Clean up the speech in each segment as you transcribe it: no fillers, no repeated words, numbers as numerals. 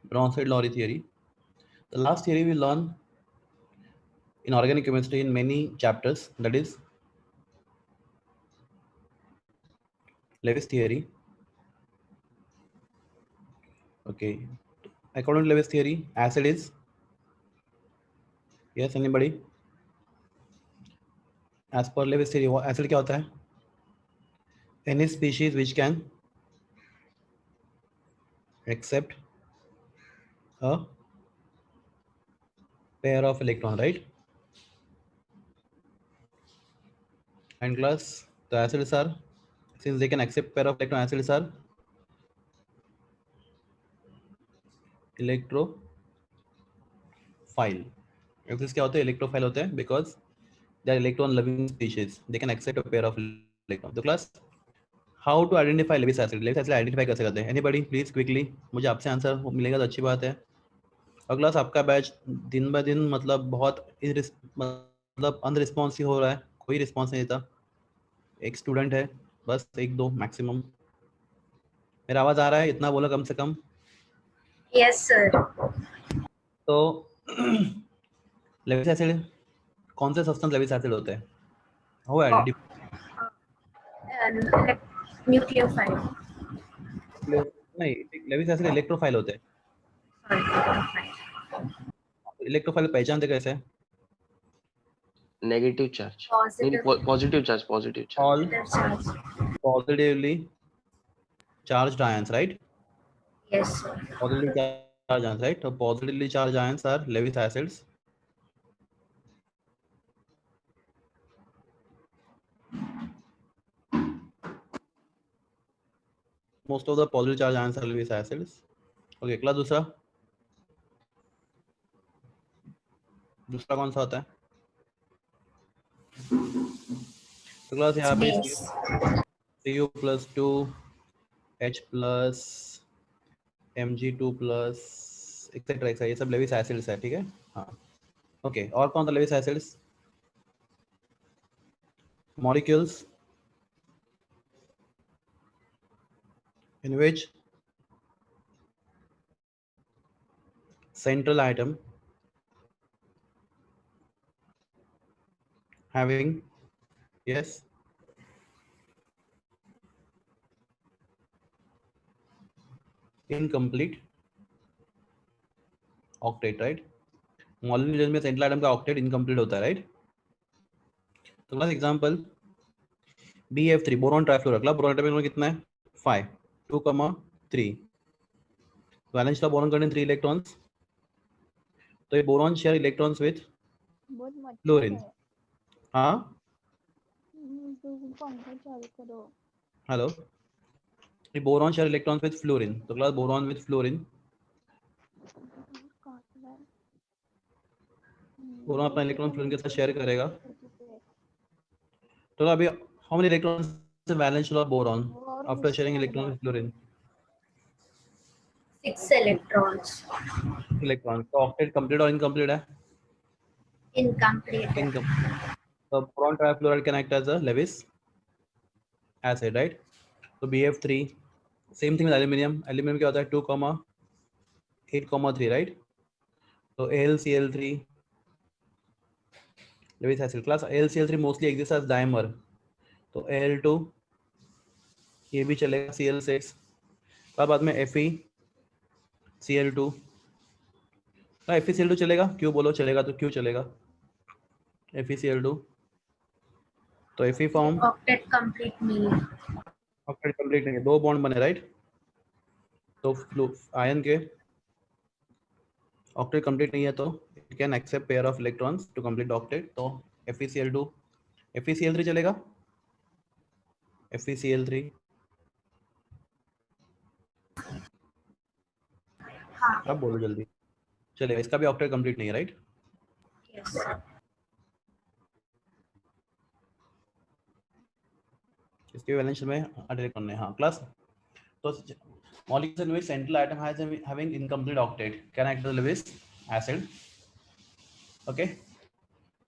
Bronsted-Lowry theory. The last theory we learn in organic chemistry in many chapters, that is Lewis theory. Okay, according to Lewis theory, acid is, yes, anybody? As per Lewis theory, acid क्या होता है? Any species which can accept a pair of electron, right? And class, the acids are, since they can accept pair of electron, acids are electrophile. Acids क्या होते हैं? Electrophile होते हैं because they are electron loving species. They can accept a pair of electron. So class, how to identify Lewis acid? Lewis acid identify कैसे करते हैं? Anybody please quickly, मुझे आपसे आंसर मिलेगा तो अच्छी बात है. और क्लास आपका बैच दिन ब दिन मतलब बहुत मतलब अनरिस्पॉन्सिव हो रहा है, कोई रिस्पॉन्स नहीं देता. एक स्टूडेंट है बस, एक दो मैक्सिमम. मेरा आवाज आ रहा है? इतना बोलो कम से कम. Yes sir. तो लेविस एसिड, कौन से सब्सटेंस लेविस एसिड होते हैं? हो आइडेंटिफाई. न्यूक्लियोफाइल. नहीं, लेविस एसिड इलेक्ट्रोफाइल होते हैं. इलेक्ट्रोफाइल पहचानते कैसे? Negative charge, positive charge, positive charge. All positively charged ions, right? Yes sir. Positively charged ions, right? So positively charged ions are Lewis acids. Most of the positively charged ions are Lewis acids. Okay, class दूसरा कौन सा होता है? तो class यहाँ पे Cu plus 2 H plus Mg2 plus etcetera ये सब लेविस एसिड्स है, ठीक है? हाँ, ओके. और कौन सा Lewis acids? Molecules in which central atom having, yes, incomplete octet, right? Molecule में सेंट्रल एटम का ऑक्टेट इनकम्प्लीट होता है, राइट? तो class example BF3 boron trifluoride. Class boron atom कितना है? 5 2,3. वैलेंस का बोरॉन करने 3 इलेक्ट्रॉन्स. तो ये boron share electrons with fluorine. हाँ, हेलो. ये boron share electrons with fluorine. तो class boron with fluorine, boron अपना इलेक्ट्रॉन फ्लोरीन के साथ शेयर करेगा. तो अभी how many electrons in valence shell of boron after sharing electron with fluorine? 6 electrons. Electron. तो ऑक्टेट कंप्लीट और इनकम्प्लीट है? Incomplete. Incomplete. So boron trifluoride can act as a Lewis acid, right? So BF3, same thing with aluminium. Aluminium क्या होता है? 2,8,3, right? So AlCl3 Lewis acid. Class AlCl3 mostly exists as dimer. तो Al2 ये भी चलेगा. Cl6 बाद में FeCl2. FeCl2 चलेगा? क्यों बोलो चलेगा? तो क्यों चलेगा FeCl2? तो Fe फॉर्म ऑक्टेट कंप्लीट नहीं है. ऑक्टेट कंप्लीट नहीं है, 2 बॉन्ड बने, राइट? तो आयन के ऑक्टेट कंप्लीट नहीं है तो it can accept pair of electrons to complete octet. तो FeCl2 FeCl3 चलेगा? FeCl3 अब बोलो जल्दी. चलेगा, इसका भी ऑक्टेट कंप्लीट नहीं है, राइट? यस. इसके वैलेंस में 8 इलेक्ट्रॉन है. हाँ क्लास. तो molecules in which central atom has having incomplete octet can act as Lewis acid. Okay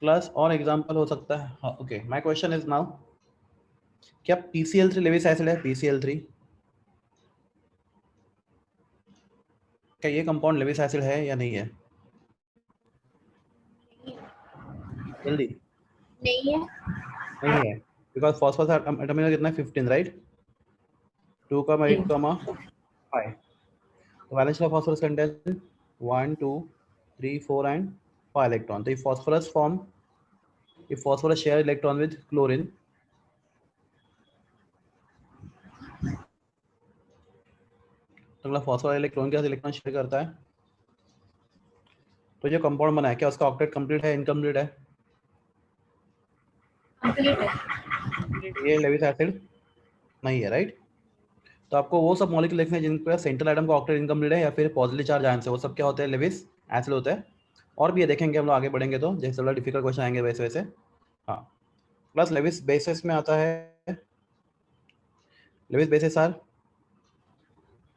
class. और एग्जांपल हो सकता है. हाँ, okay. My question is now, क्या PCl3 Lewis acid है? PCl3 क्या ये कंपाउंड लेविस एसिड है या नहीं है? जल्दी। नहीं है। नहीं है बिकॉज फॉस्फोरस एटम नंबर कितना है 15 राइट 2 8 5 तो valence of phosphorus contains 1 2 3 4 and 5 electron तो if phosphorus share electron with chlorine तो अगला phosphorus इलेक्ट्रॉन के साथ इलेक्ट्रॉन शेयर करता है तो जो कंपाउंड बना है क्या उसका ऑक्टेट कंप्लीट है इनकम्प्लीट है? कंप्लीट है। ये लेविस एसिड नहीं है राइट तो आपको वो सब मॉलिक्यूल लिखने हैं जिनके सेंट्रल एटम का ऑक्टेट इनकम्प्लीट है या फिर पॉजिटिव चार्ज आयन से वो सब क्या होते हैं लेविस एसिड होता है और भी ये देखेंगे हम लोग आगे बढ़ेंगे तो जैसे थोड़ा डिफिकल्ट क्वेश्चन आएंगे वैसे वैसे हाँ प्लस लेविस बेसिस में आता है Lewis bases are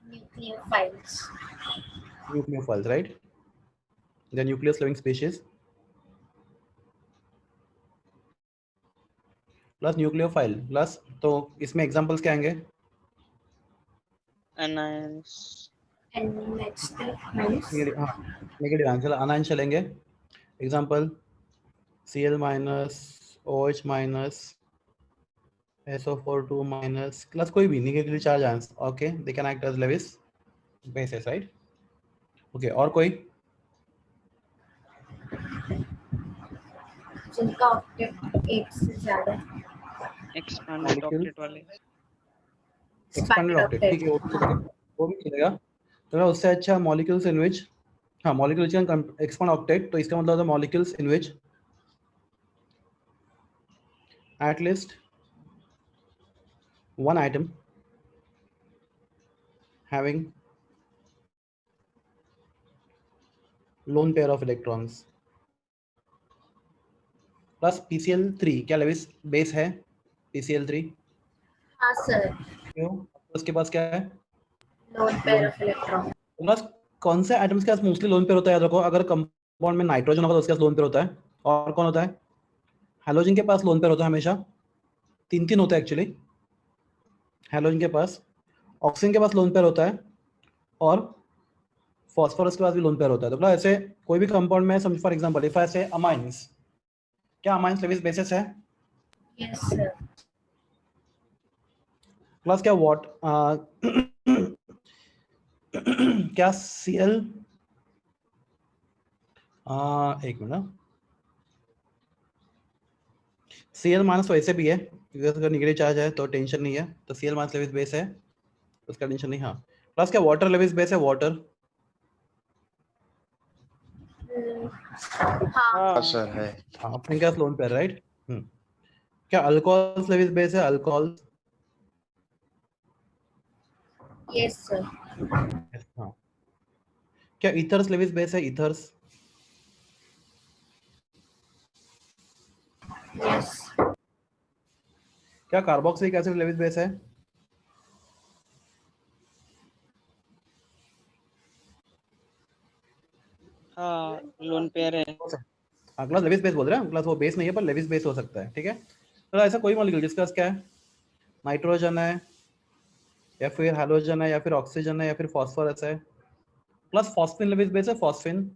nucleophiles. Nucleophiles right the nucleus loving species plus nucleophile plus तो इसमें एग्जांपल्स क्या आएंगे? anions हाँ नेगेटिव आंसर अनायन चलेंगे example Cl minus OH minus SO4 2 minus plus कोई भी negative charge ions okay they can act as Lewis bases right okay और कोई जिनका ऑक्टेट एक से ज्यादा expanded Molecule? octet वाले एक्सपेंडेड ऑक्टेट ठीक है वो भी चलेगा तो उससे अच्छा मॉलिक्यूल्स इन विच हाँ मॉलिक्यूल्स कैन एक्सपेंड ऑक्टेट तो इसका मतलब molecules in which at least one atom having lone pair of electrons plus PCl3 क्या लेविस बेस है PCl3 हाँ सर। क्यों उसके पास क्या है lone pair of electron. Plus कौन से एटम्स के पास मोस्टली लोन पेयर होता है याद रखो अगर कंपाउंड में नाइट्रोजन होगा तो उसके पास लोन पेयर होता है और कौन होता है हैलोजन के पास लोन पेयर होता है हमेशा तीन होता है एक्चुअली हैलोजन के पास ऑक्सीजन के पास लोन पेयर होता है और फॉस्फोरस के पास भी लोन पेयर होता है तो ऐसे कोई भी कंपाउंड में समझ फॉर एग्जांपल इफ ऐसे अमाइंस क्या अमाइंस लेविस बेसिस है यस सर। प्लस क्या वॉट क्या Cl एक मिनट Cl माइनस तो ऐसे भी है क्योंकि अगर नेगेटिव चार्ज है तो टेंशन नहीं है तो Cl माइनस लेविस बेस है उसका टेंशन नहीं हाँ प्लस क्या वाटर लेविस बेस है वाटर हाँ सर है हाँ अपने क्या लोन पेयर राइट क्या अल्कोहल लेविस बेस है अल्कोहल यस सर। हाँ क्या ईथर्स लेविस बेस है ईथर्स यस। क्या कार्बोक्सिलिक एसिड लेविस बेस है हाँ लोन पेयर है अगला लेविस बेस बोल रहे हैं क्लास वो बेस नहीं है पर लेविस बेस हो सकता है ठीक है तो ऐसा कोई मॉलिक्यूल जिसका क्या है नाइट्रोजन है या फिर हैलोजन है या फिर ऑक्सीजन है या फिर फॉस्फोरस है प्लस फॉस्फिन लेविस बेस है फॉस्फिन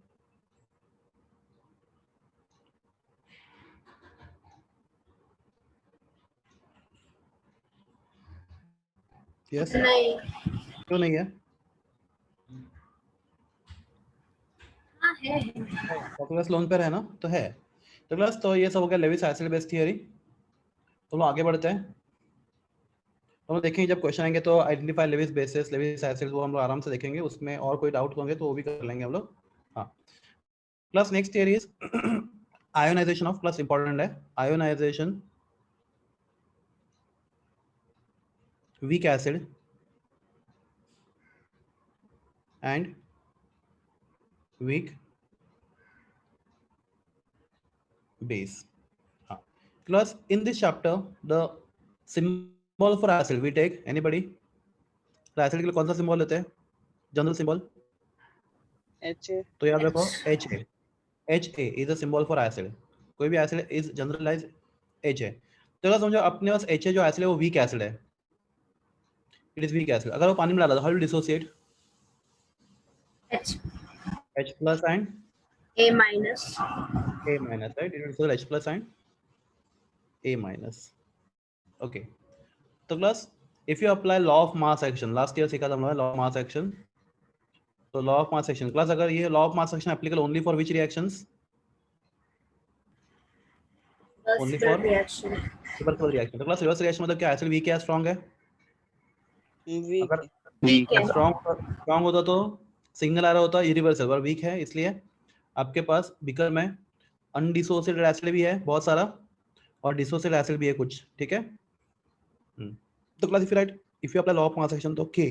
यस नहीं। क्यों नहीं है हाँ है। फॉस्फोरस लोन पर है ना तो है तो क्लास तो ये सब हो गया लेविस एसिड बेस थियरी तो हम आगे बढ़ते हैं तो हम देखेंगे जब क्वेश्चन आएंगे तो identify Lewis bases Lewis acid वो हम लोग आराम से देखेंगे उसमें और कोई डाउट होंगे तो वो भी कर लेंगे हम लोग हाँ plus next theory is ionization of plus important है ionization weak acid and weak base plus in this chapter the symbol for acid we take anybody तो acid के लिए कौन सा symbol लेते हैं जनरल symbol H तो याद रखो HA HA is a symbol for acid कोई भी acid is generalized HA तो अगर समझो अपने पास HA जो acid है वो weak acid है it is weak acid अगर वो पानी में डाला तो how will dissociate H H plus and A minus. A minus, right? It is H plus and A minus. Okay. तो class, if you apply law of mass action, last year सीखा था हम लोग law of mass action. तो law of mass action, class अगर ये law of mass action applicable only for which reactions? Only for Reversible reaction. reversible reaction. तो class reverse reaction मतलब क्या? एसिड वीक है स्ट्रॉन्ग है? वीक अगर Weak है। है। स्ट्रॉन्ग होता तो सिग्नल आ रहा होता इरिवर्सिबल, और वीक है इसलिए आपके पास बीकर में अनडिसोसिएटेड एसिड भी है बहुत सारा और डिसोसिएटेड एसिड भी है कुछ, ठीक है। तो class if you apply law of mass action तो के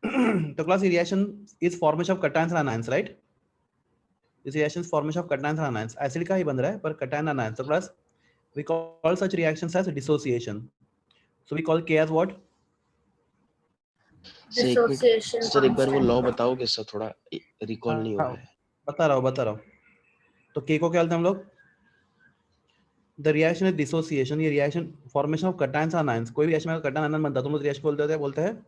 तो class reaction is formation of cations and anions, right? This reaction is formation of cations and anions, acid का ही बन रहा है पर कैटायन आनायंस। तो class we call such reactions as dissociation, so we call K as what? Dissociation sir एक बार वो constant. लॉ बताओगे सर, थोड़ा रिकॉल नहीं हो रहा है। बता रहा हूँ। तो के को क्या बोलते हैं हम लोग? द रिएक्शन इज डिसोसिएशन, ये reaction formation of cations and anions. कोई भी रिएक्शन में कैटायन आनायन बनता है तो हम लोग रिएक्शन बोलते हैं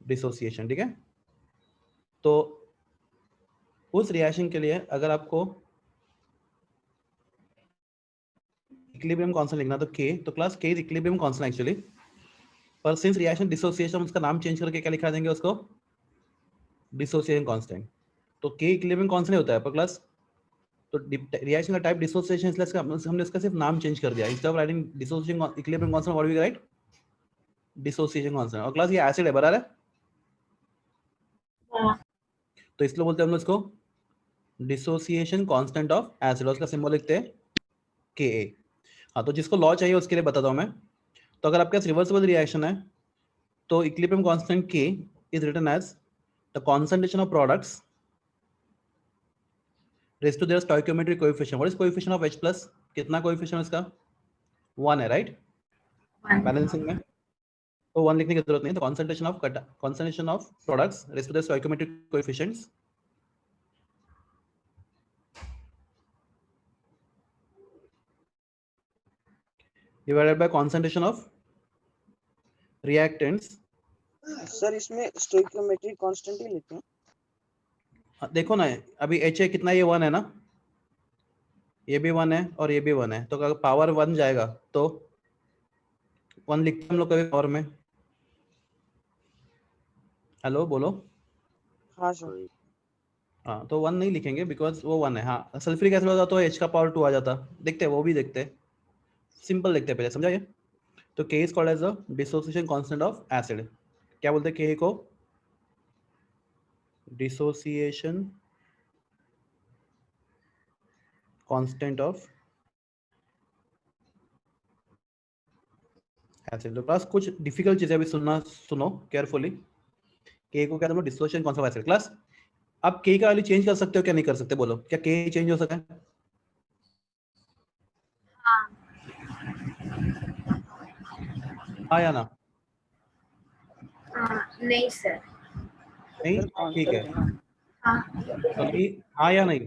डिसोसिएशन, ठीक है। तो उस रिएक्शन के लिए अगर आपको इक्विलिब्रियम कांस्टेंट लिखना तो के, तो क्लास के इज इक्विलिब्रियम कांस्टेंट एक्चुअली, पर सिंस रिएक्शन डिसोसिएशन उसका नाम चेंज करके क्या लिखा देंगे उसको? Dissociation constant. तो के इक्विलिब्रियम कांस्टेंट होता है पर क्लास, तो रिएक्शन का टाइप डिसोसिएशन, इसलिए हमने इसका सिर्फ नाम चेंज कर दिया। Instead of writing dissociation equilibrium constant what we write? Dissociation constant. और क्लास ये एसिड है, बराबर है? तो इसलिए बोलते हैं हम लोग इसको डिसोसिएशन कांस्टेंट ऑफ एसिड, उसका सिंबल लिखते हैं के। हाँ, तो जिसको लॉ चाहिए उसके लिए बताता हूँ मैं। तो अगर आपके पास रिवर्सिबल रिएक्शन है तो equilibrium constant K is written as the concentration of products raise to their stoichiometric coefficient. What is coefficient of H+? कितना कोएफिशिएंट इसका? 1 है, राइट? बैलेंसिंग में तो 1 लिखने की जरूरत नहीं है। तो concentration of products raise to their stoichiometric coefficients divided by concentration of reactants. Sir इसमें स्टोइकियोमेट्रिक कांस्टेंट ही लिखते हैं। देखो ना, अभी H है कितना, ये 1 है ना, ये भी 1 है और ये भी 1 है, तो अगर पावर 1 जाएगा तो 1 लिखते हैं हम लोग कभी पावर में। हेलो बोलो। हाँ सर। हाँ, तो 1 नहीं लिखेंगे बिकॉज वो 1 है। हाँ, सल्फ्यूरिक एसिड होता तो H का पावर 2 आ जाता। देखते हैं, वो भी देखते हैं, सिंपल देखते हैं पहले, समझा ये? तो K is called as the dissociation constant of acid. क्या बोलते हैं K को? Dissociation constant of acid. तो क्लास कुछ डिफिकल्ट चीजें अभी सुनो केयरफुली। K को क्या बोलो? Dissociation constant of acid. Class आप K का वैल्यू चेंज कर सकते हो क्या नहीं कर सकते? बोलो, क्या K चेंज हो सकता है? हाँ। हाँ या ना? नहीं सर। नहीं, सर ठीक है। कांस्टेंट है ना। हाँ तो नहीं, हाँ या नहीं?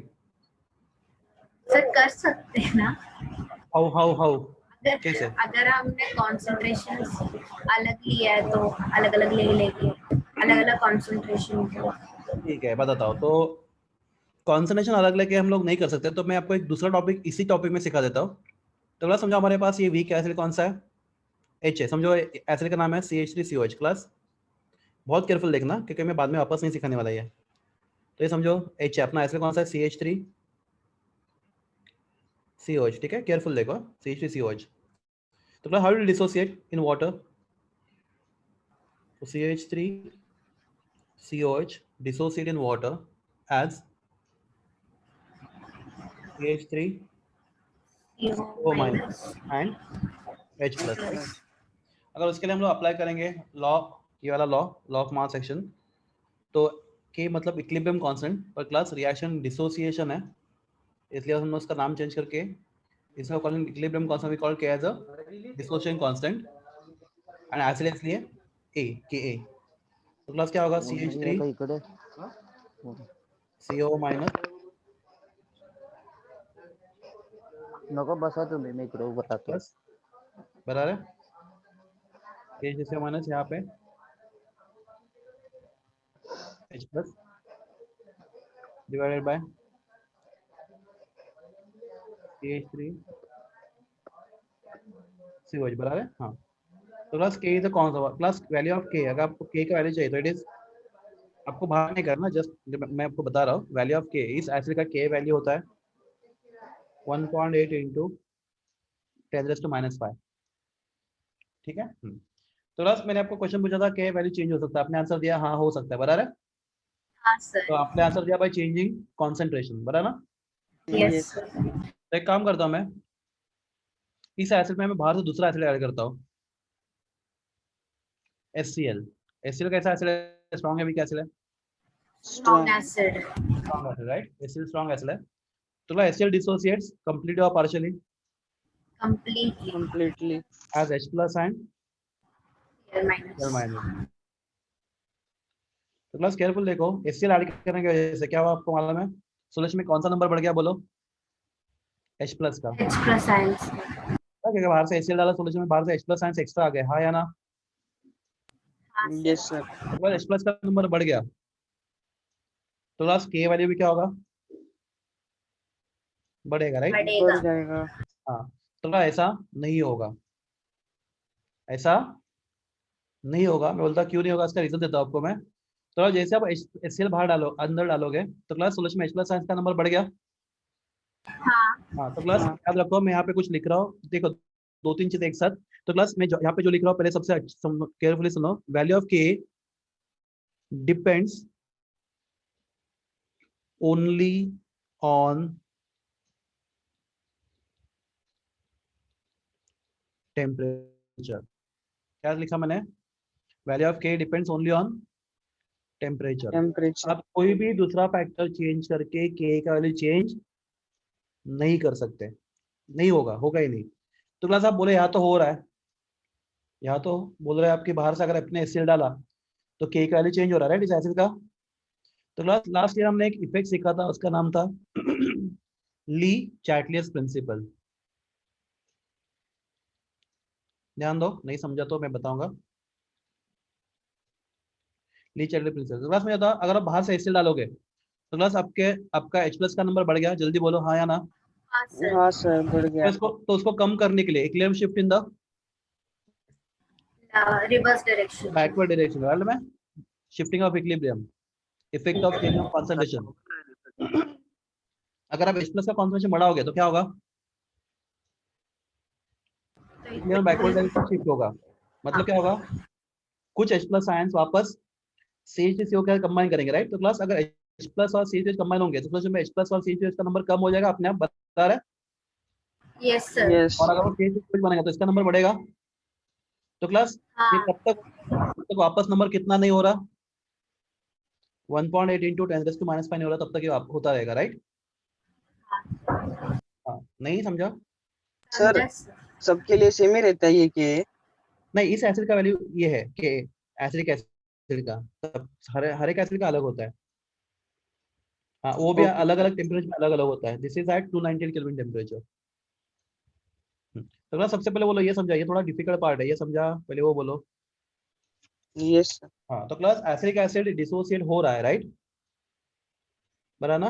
सर, कर सकते हैं ना। हाउ कैसे? अगर हमने कॉन्सेंट्रेशन अलग लिया है तो अलग अलग लेके अलग अलग कॉन्सेंट्रेशन को। ठीक है, बताता हूँ। तो कॉन्सेंट्रेशन अलग लेके हम लोग नहीं कर सकते, तो मैं आपको एक दूसरा टॉपिक इसी टॉपिक में सिखा देता हूँ। तो क्लास समझो, हमारे पास ये वीक एसिड कौन सा है? H है। समझो एसिड का नाम है CH3COH। क्लास बहुत केयरफुल देखना क्योंकि मैं बाद में वापस नहीं सिखाने वाला ये। तो ये समझो H है, अपना एसिड कौन सा है? CH3COH, ठीक है, केयरफुल देखो, CH3COH। तो class how to dissociate in water? तो CH3COH dissociate in water as CH3 O minus and H plus, right? अगर उसके लिए हम लोग अप्लाई करेंगे लॉ, ये वाला लॉ ऑफ मास एक्शन, तो के मतलब इक्विलिब्रियम कांस्टेंट, पर क्लास रिएक्शन डिसोसिएशन है इसलिए हमने उसका नाम चेंज करके इसका calling equilibrium constant we call K as a dissociation constant and acid इसलिए ए के ए। तो क्लास क्या होगा? CH3CO minus नको बसा तुम्ही मी इकडे उभं राहतो प्लस बराबर है CH3CO minus यहाँ पे H plus divided by CH3 COH बराबर है। हाँ, तो क्लास K इज कौन सा क्लास वैल्यू ऑफ K, अगर आपको K का वैल्यू चाहिए तो इट इज, आपको बाहर नहीं करना, जस्ट मैं आपको बता रहा हूँ वैल्यू ऑफ K, इस एसिड का K वैल्यू होता है 1.8 इंटू 10⁻⁵, ठीक है। तो क्लास मैंने आपको क्वेश्चन पूछा था K वैल्यू चेंज हो सकता है, आपने आंसर दिया हाँ हो सकता है, बराबर है। हाँ सर। तो आपने आंसर दिया बाय चेंजिंग कॉन्सेंट्रेशन, बराबर ना। Yes sir. तो एक काम करता हूँ मैं, इस एसिड में मैं बाहर से दूसरा एसिड ऐड करता हूँ, HCl। HCl कैसा एसिड है, स्ट्रॉन्ग है, वीक एसिड है? Strong acid. Strong acid, right. HCl strong acid है। तो HCl डिसोसिएट्स कंप्लीटली और partially completely as H plus and Cl Cl minus. minus। तो क्लास केयरफुल देखो, HCl ऐड करने की वजह से क्या हुआ आपको मालूम है, सॉल्यूशन में कौन सा नंबर बढ़ गया बोलो? H plus का। H plus ions. क्या बाहर से HCl डाला सॉल्यूशन में, बाहर से H plus आयंस एक्स्ट्रा आ गए, हाँ या ना? हाँ यस सर। तो बाद H plus का नंबर बढ़ गया, तो क्लास K वैल्यू भी क्या होगा, बढ़ेगा, राइट। बढ़ेगा। बढ़ जाएगा। हाँ, तो ऐसा नहीं होगा, ऐसा नहीं होगा। मैं बोलता क्यों नहीं होगा, इसका रीजन देता हूँ आपको मैं। तो जैसे आप HCl बाहर डालो, अंदर डालोगे, तो क्लास सोल्यूशन में H plus आयंस का नंबर बढ़ गया। हाँ हाँ, तो क्लास हाँ। याद रखो, मैं यहाँ पे कुछ लिख रहा हूँ, देखो दो तीन चीजें एक साथ। तो क्लास मैं यहाँ पे जो लिख रहा हूँ पहले सबसे केयरफुली सुनो, value of K depends only on temperature. क्या लिखा मैंने, value of K depends only on temperature. Temperature. आप कोई भी दूसरा फैक्टर चेंज करके K का वैल्यू चेंज नहीं कर सकते, नहीं होगा, होगा ही नहीं। तो क्लास आप बोले यहाँ तो हो रहा है, यहाँ तो बोल रहे हैं आपके बाहर से अगर अपने HCl डाला तो K का वैल्यू चेंज हो रहा है, राइट, इस एसिड का। तो क्लास लास्ट ईयर हमने एक इफेक्ट सीखा था, उसका नाम था ली चैटलियस प्रिंसिपल। ध्यान दो, नहीं समझा तो मैं बताऊंगा। ली चैटलियस प्रिंसिपल क्लास में था, अगर आप बाहर से HCl डालोगे तो क्लास आपका H plus का नंबर बढ़ गया, जल्दी बोलो हाँ या ना। हाँ सर। हाँ सर, बढ़ तो गया। उसको कम करने के लिए equilibrium shift in the reverse direction. Backward direction, right में shifting of equilibrium, effect of change of concentration. अगर आप H plus का कॉन्सेंट्रेशन बढ़ाओगे तो क्या होगा, इक्विलिब्रियम बैकवर्ड डायरेक्शन शिफ्ट होगा। मतलब क्या होगा, कुछ H plus आयंस वापस CH3CO के साथ कंबाइन करेंगे, राइट। तो क्लास अगर H plus और CH3 कंबाइन होंगे तो सॉल्यूशन में H plus और CH3 का नंबर कम हो जाएगा, अपने आप बता रहा है। Yes sir. यस। और अगर वो CH3 बनेगा तो इसका नंबर बढ़ेगा। तो क्लास ये हाँ तब तक वापस नंबर कितना नहीं हो रहा, 1.8 इंटू 10⁻⁵ नहीं हो रहा, तब तक ये होता रहेगा, राइट। हाँ, नहीं समझा? सर समझा सर। सबके लिए सेम ही रहता है ये के? नहीं, इस एसिड का वैल्यू ये है कि एसिडिक एसिड का सब हर एक एसिड का अलग होता है। हाँ, वो भी ओके। अलग अलग टेम्परेचर में अलग अलग होता है। This is at 298 kelvin temperature. तो क्लास सबसे पहले बोलो ये समझा, ये थोड़ा डिफिकल्ट पार्ट है, ये समझा पहले वो बोलो। Yes sir. हाँ, तो क्लास एसिडिक एसिड डिसोसिएट हो रहा है, राइट, बराबर ना।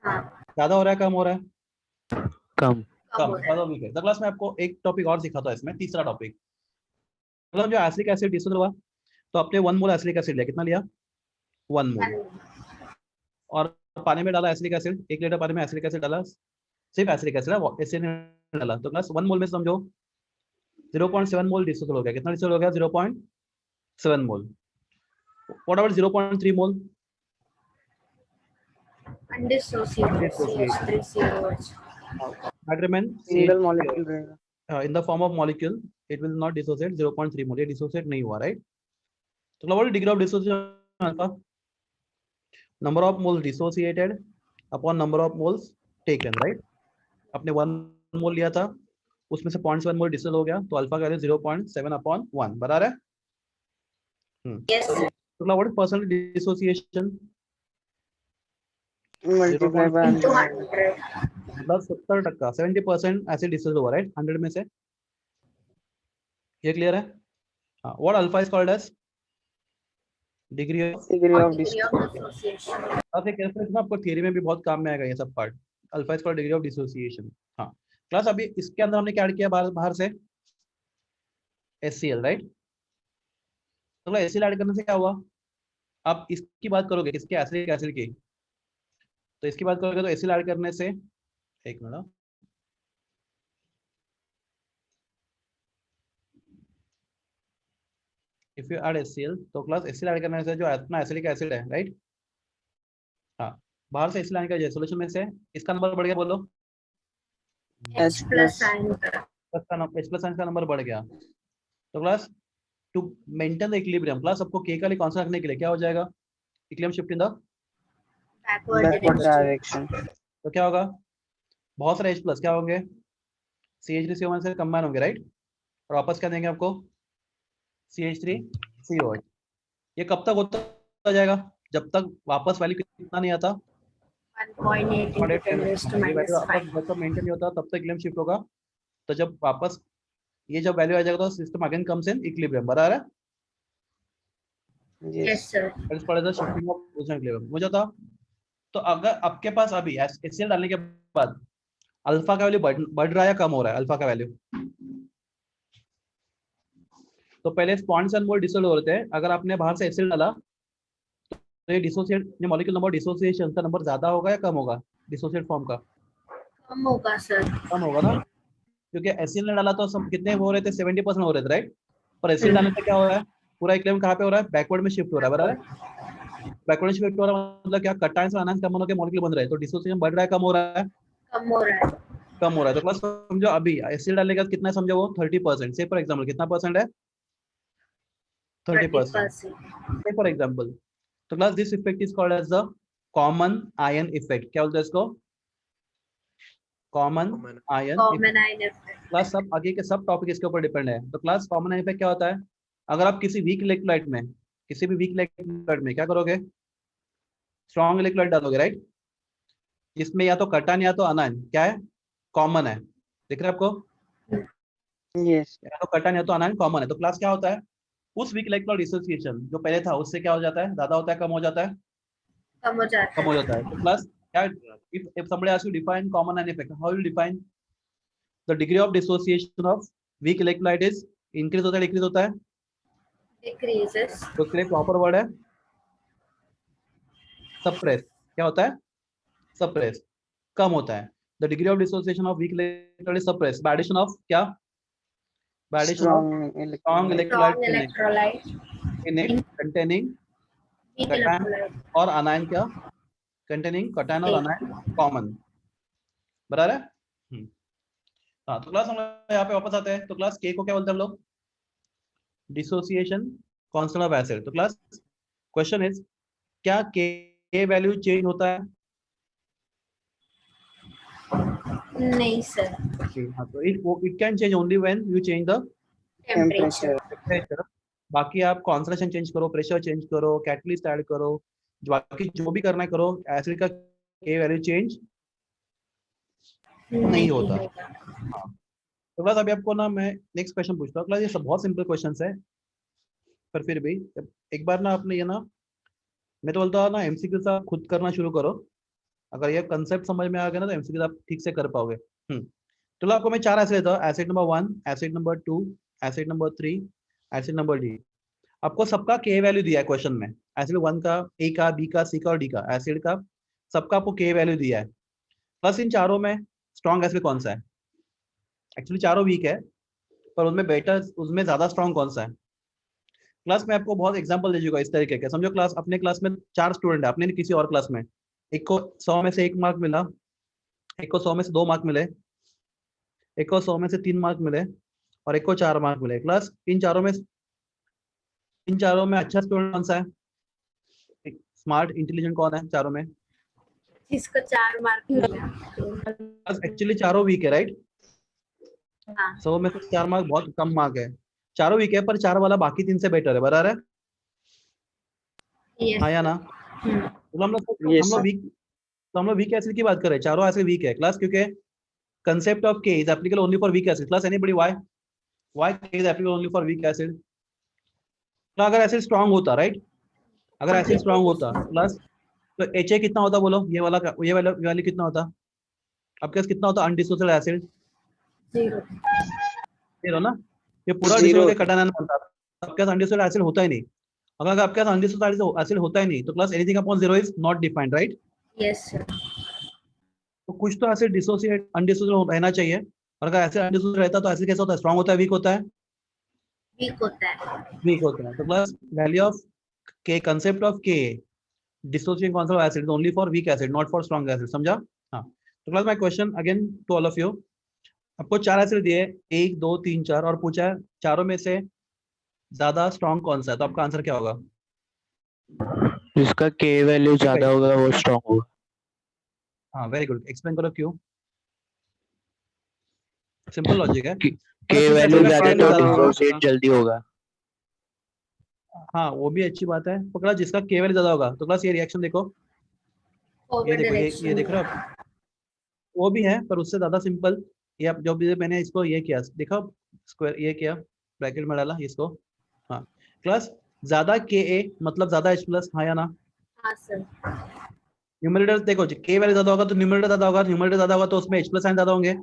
हाँ ज्यादा हो रहा है, कम हो रहा है? कम। कम कम, हो रहा ज्यादा है। वीक है। तो क्लास में आपको एक टॉपिक और सिखाता है इसमें, तीसरा टॉपिक। मतलब जो एसिडिक एसिड डिसोसिएट हुआ तो आपने 1 मोल एसिडिक एसिड लिया, कितना लिया, 1 मोल। और पानी में डाला एसिडिक एसिड, 1 लीटर पानी में एसिडिक एसिड डाला, सिर्फ एसिडिक एसिड एसिड नहीं डाला। तो क्लास 1 मोल में समझो 0.7 मोल डिसोसिएट हो गया। कितना डिसोसिएट हो गया, 0.7 mole. What about 0.3 mole Undissociated CH3COH। that remain single molecule रहेगा। in the form of molecule, it will not dissociate 0.3 मोल, ये डिसोसिएट नहीं हुआ, राइट। तो क्या बोल degree of dissociation alpha, number of moles dissociated upon number of moles taken, right. आपने 1 मोल लिया था, उसमें से 0.7 मोल डिसोसिएट हो गया, तो अल्फा का वैल्यू 0.7 अपॉन 1 बराबर है। Yes sir. तो what is percent dissociation, multiply by into 100। 100। मतलब 70%, 70% एसिड डिसोसिएट हुआ, राइट, 100 में से। ये क्लियर है? हाँ, what alpha is called as, degree of degree of degree of dissociation. अब एक रेफरेंस ना आपको थियरी में भी बहुत काम में आएगा ये सब part, alpha is called degree of dissociation. हाँ क्लास, अभी इसके अंदर हमने क्या ऐड किया बाहर से, HCl, राइट। तो HCl ऐड करने से क्या हुआ, आप इसकी बात करोगे किसके, एसिडिक एसिड की, तो इसकी बात करोगे तो HCl ऐड करने से, एक minute, if you add HCl तो क्लास HCl ऐड करने से जो अपना एसिडिक एसिड है, राइट, हाँ, बाहर से HCl आने का सोल्यूशन में से इसका नंबर बढ़ गया, बोलो H plus ion का H प्लस का नंबर बढ़ गया। तो class to maintain the equilibrium, class आपको K का लिए कांस्टेंट रखने के लिए क्या हो जाएगा, equilibrium shift in the backward backward direction. Direction. तो क्या होगा, बहुत सारे H प्लस क्या होंगे, CH3CO1 से कंबाइन होंगे, राइट, और वापस क्या देंगे आपको, CH3COH। ये कब तक होता जाएगा, जब तक वापस वैल्यू कितना नहीं आता, 1.8 into 10 raised to ये minus वैल्यू 5. वापस जब तक मेंटेन नहीं होता तब तक इक्विलिब्रियम शिफ्ट होगा। तो जब वापस ये जब वैल्यू आ जाएगा तो system again comes in equilibrium, बराबर है, Yes sir. That is called as the shifting of position equilibrium. मुझे था तो अगर आपके पास अभी HCl डालने के बाद अल्फा का वैल्यू बढ़ रहा है या कम हो रहा है, अल्फा का वैल्यू, तो पहले बॉन्ड्स एंड मोल डिसोल्व होते हैं, अगर आपने बाहर से HCl डाला तो ये डिसोसिएट, ये मॉलिक्यूल नंबर डिसोसिएशन का नंबर ज्यादा होगा या कम होगा, डिसोसिएट फॉर्म का कम होगा सर. कम होगा ना, क्योंकि HCl ने डाला तो सब कितने हो रहे थे, 70% हो रहे थे, राइट, पर HCl डालने से क्या हो रहा है, पूरा इक्विलिब्रियम कहाँ पे हो रहा है, बैकवर्ड में शिफ्ट हो रहा है, बराबर है, बैकवर्ड शिफ्ट हो रहा है मतलब क्या, कटायन से आनायन कम होने के मॉलिक्यूल बन रहे हैं, तो डिसोसिएशन बढ़ रहा है कम हो रहा है, कम हो रहा है. कम हो रहा है। तो प्लस समझो अभी HCl डालने का कितना समझो, वो 30%, से फॉर एग्जांपल कितना परसेंट है, 30%, से फॉर एग्जांपल। तो class this effect is called as the common ion effect, क्या बोलते हैं इसको, common ion Common ion effect. Class. सब आगे के सब टॉपिक इसके ऊपर डिपेंड है। तो क्लास कॉमन आयन इफेक्ट क्या होता है, अगर आप किसी वीक इलेक्ट्रोलाइट में, किसी भी वीक इलेक्ट्रोलाइट में क्या करोगे, स्ट्रॉन्ग इलेक्ट्रोलाइट डालोगे, राइट, इसमें या तो कटायन या तो अनायन क्या है, कॉमन है, दिख रहा है आपको, यस या तो कटायन या तो अनायन कॉमन है। तो क्लास क्या होता है, उस वीक इलेक्ट्रोलाइट डिसोसिएशन जो पहले था उससे क्या हो जाता है, ज्यादा होता है, कम हो जाता है, कम हो जाता कम हो है. जाता है। तो प्लस क्या, if somebody asks you define common ion effect, how you define the degree of dissociation of weak electrolyte is increase होता है, decrease होता है, Decreases. तो उसके लिए प्रॉपर वर्ड है suppress, क्या होता है, suppress, कम होता है। the degree of dissociation of weak electrolyte is suppressed by addition of क्या, by addition of strong electrolyte Strong electrolyte. in it containing Weak cation electrolyte. और anion क्या, containing cation और anion common, बराबर है। हाँ, तो क्लास हम लोग यहाँ पे वापस आते हैं। तो क्लास के को क्या बोलते हैं हम लोग, डिसोसिएशन कांस्टेंट ऑफ एसिड। तो क्लास क्वेश्चन इज, क्या के वैल्यू चेंज होता है, नहीं सर. हाँ, तो it can change only when you change the Temperature. Temperature. बाकी आप कॉन्सेंट्रेशन चेंज करो, प्रेशर चेंज करो, कैटलिस्ट ऐड करो, बाकी जो भी करना है करो, एसिड का के वैल्यू चेंज नहीं होता। हाँ, तो बस अभी आपको ना मैं नेक्स्ट क्वेश्चन पूछता हूँ। क्लास ये सब बहुत सिंपल क्वेश्चंस है, पर फिर भी एक बार ना आपने ये ना, मैं तो बोलता हूँ ना एमसीक्यू से आप खुद करना शुरू करो। अगर ये कंसेप्ट समझ में आ गया ना तो एमसीक्यू आप ठीक से कर पाओगे। तो आपको मैं 4 एसिड देता हूँ, acid number 1, acid number 2, acid number 3, acid number D. आपको सबका के वैल्यू दिया है क्वेश्चन में, एसिड 1 का, ए का, बी का, सी का और डी का, एसिड का सबका आपको के वैल्यू दिया है। प्लस इन चारों में स्ट्रॉन्ग एसिड कौन सा है, एक्चुअली चारों वीक है पर उनमें बेटर, उसमें ज्यादा स्ट्रॉन्ग कौन सा है। क्लास में आपको बहुत एग्जांपल दे दूंगा इस तरीके के। समझो क्लास, अपने क्लास में 4 स्टूडेंट है, अपने किसी और क्लास में, एक को 100 में से 1 मार्क मिला, एक को 100 में से 2 मार्क मिले, एक को 100 में से 3 मार्क मिले और एक को 4 मार्क मिले। क्लास इन चारों में अच्छा स्टूडेंट कौन सा है, स्मार्ट इंटेलिजेंट कौन है चारों में, जिसको 4 मार्क मिला. एक्चुअली चारों वीक है, राइट। हाँ. 100 में से 4 मार्क बहुत कम मार्क है, चारों वीक है, पर 4 वाला बाकी 3 से बेटर है, बराबर है। Yes. हाँ या ना। तो हम लोग वीक एसिड की बात कर रहे हैं, चारों एसिड वीक है क्लास, क्योंकि concept of K is applicable only for weak acid. Class, anybody why K is applicable only for weak acid? तो अगर एसिड स्ट्रांग होता, राइट, अगर एसिड स्ट्रांग होता प्लस तो HA कितना होता बोलो, ये वाली कितना होता आपके पास, कितना होता अनडिसोसिएटेड एसिड? 0 0 ना, ये पूरा डिसोसिएट कटाना बनता है, आपके पास अनडिसोसिएटेड एसिड होता ही नहीं। अगर आपके पास अनडिसोसिएटेड एसिड होता ही नहीं तो class anything upon 0 is not defined, right? Yes sir. तो कुछ तो एसिड अनडिसोसिएटेड रहना चाहिए, और अगर एसिड अनडिसोसिएटेड रहता तो एसिड कैसा होता है, स्ट्रांग होता है, वीक होता है? वीक होता है। वीक होता है। तो plus value of K, concept of K dissociating concept of acid only for weak acid not for strong acid, समझा? हाँ, तो class my question again to all of you, आपको 4 एसिड दिए 1 2 3 4 और पूछा है चारों में से ज्यादा स्ट्रांग कौन सा है, तो आपका आंसर क्या होगा? जिसका के वैल्यू ज्यादा होगा वो स्ट्रांग होगा। हाँ वेरी गुड, एक्सप्लेन करो क्यों। सिंपल लॉजिक है, के वैल्यू ज्यादा तो डिसोसिएट जल्दी होगा। हाँ वो भी अच्छी बात है, पकड़ा जिसका के वैल्यू ज्यादा होगा। तो क्लास ये रिएक्शन देखो, ये फॉरवर्ड देखो, ये डायरेक्शन देख रहे हो आप? वो भी है पर उससे ज्यादा सिंपल। ये आप जो भी मैंने इसको ये किया, देखो स्क्वायर ये किया, ब्रैकेट में डाला इसको। हाँ क्लास ज्यादा के मतलब ज्यादा H प्लस, हाँ या ना? हाँ सर। न्यूमरेटर देखो, के वैल्यू ज्यादा होगा तो न्यूमरेटर ज्यादा होगा, न्यूमरेटर ज्यादा होगा तो उसमें H प्लस साइन ज्यादा होंगे।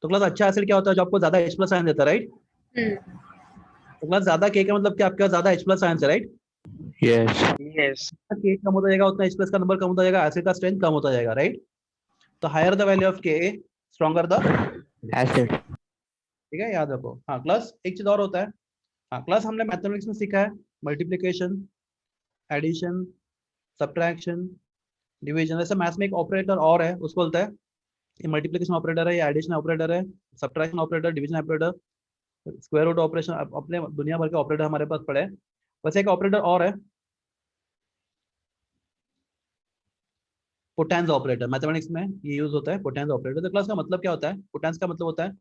तो क्लास अच्छा एसिड क्या होता है जो आपको ज्यादा H प्लस साइन देता है, राइट? तो क्लास ज्यादा के का मतलब क्या, आपके पास ज्यादा H प्लस साइन है, राइट? यस के कम होता जाएगा उतना H प्लस का नंबर कम होता जाएगा, एसिड का स्ट्रेंथ कम होता जाएगा, राइट? तो हायर द वैल्यू ऑफ के स्ट्रॉन्गर द एसिड। ठीक है, याद रखो। हाँ क्लास एक चीज और होता है, हाँ क्लास हमने मैथमेटिक्स में सीखा है मल्टीप्लिकेशन, एडिशन, सब्ट्रैक्शन, डिवीजन। वैसे मैथ्स में एक ऑपरेटर और है, उसको बोलता है, ये मल्टीप्लिकेशन ऑपरेटर है, ये एडिशन ऑपरेटर है, subtraction operator, division operator, square root operation, अपने दुनिया भर के ऑपरेटर हमारे पास पड़े हैं। वैसे एक ऑपरेटर और है, पोटेंस ऑपरेटर, मैथमेटिक्स में ये यूज होता है पोटेंस ऑपरेटर। तो क्लास का मतलब क्या होता है, पोटेंस का मतलब होता है,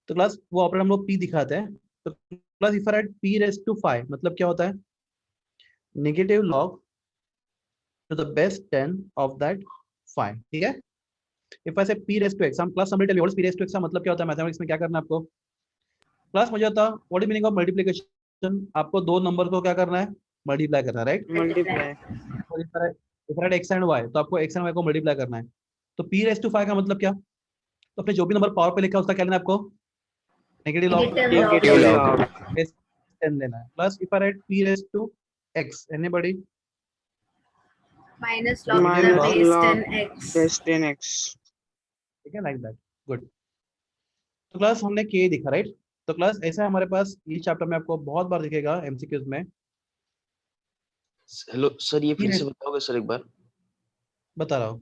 तो क्लास वो ऑपरेटर हम लोग P दिखाते हैं। तो class if I write P raise to 5 मतलब क्या होता है, negative log to the base 10 of that 5, ठीक है? If I say P raise to x, हम class summary tell you what is P raise to x का मतलब क्या होता है मैथमेटिक्स में, क्या करना है आपको क्लास, मुझे होता what is meaning of multiplication, आपको दो नंबर को क्या करना है, मल्टीप्लाई करना है, right? Multiply. If I x and y तो आपको x एंड y को मल्टीप्लाई करना है। तो P रेज़ टू 5 का मतलब क्या, तो अपने जो भी नंबर पावर पे लिखा है उसका क्या लेना है आपको, नेगेटिव लॉग बेस 10 लेना है। Plus if I write P raise to x, anybody? Minus log base 10x। ठीक है, लाइक दैट, गुड। तो क्लास हमने के दिखा, राइट? तो क्लास ऐसा हमारे पास ये चैप्टर में आपको बहुत बार दिखेगा एमसीक्यूज में। हेलो सर, ये फिर ये- से बताओगे सर एक बार? बता रहा हूँ,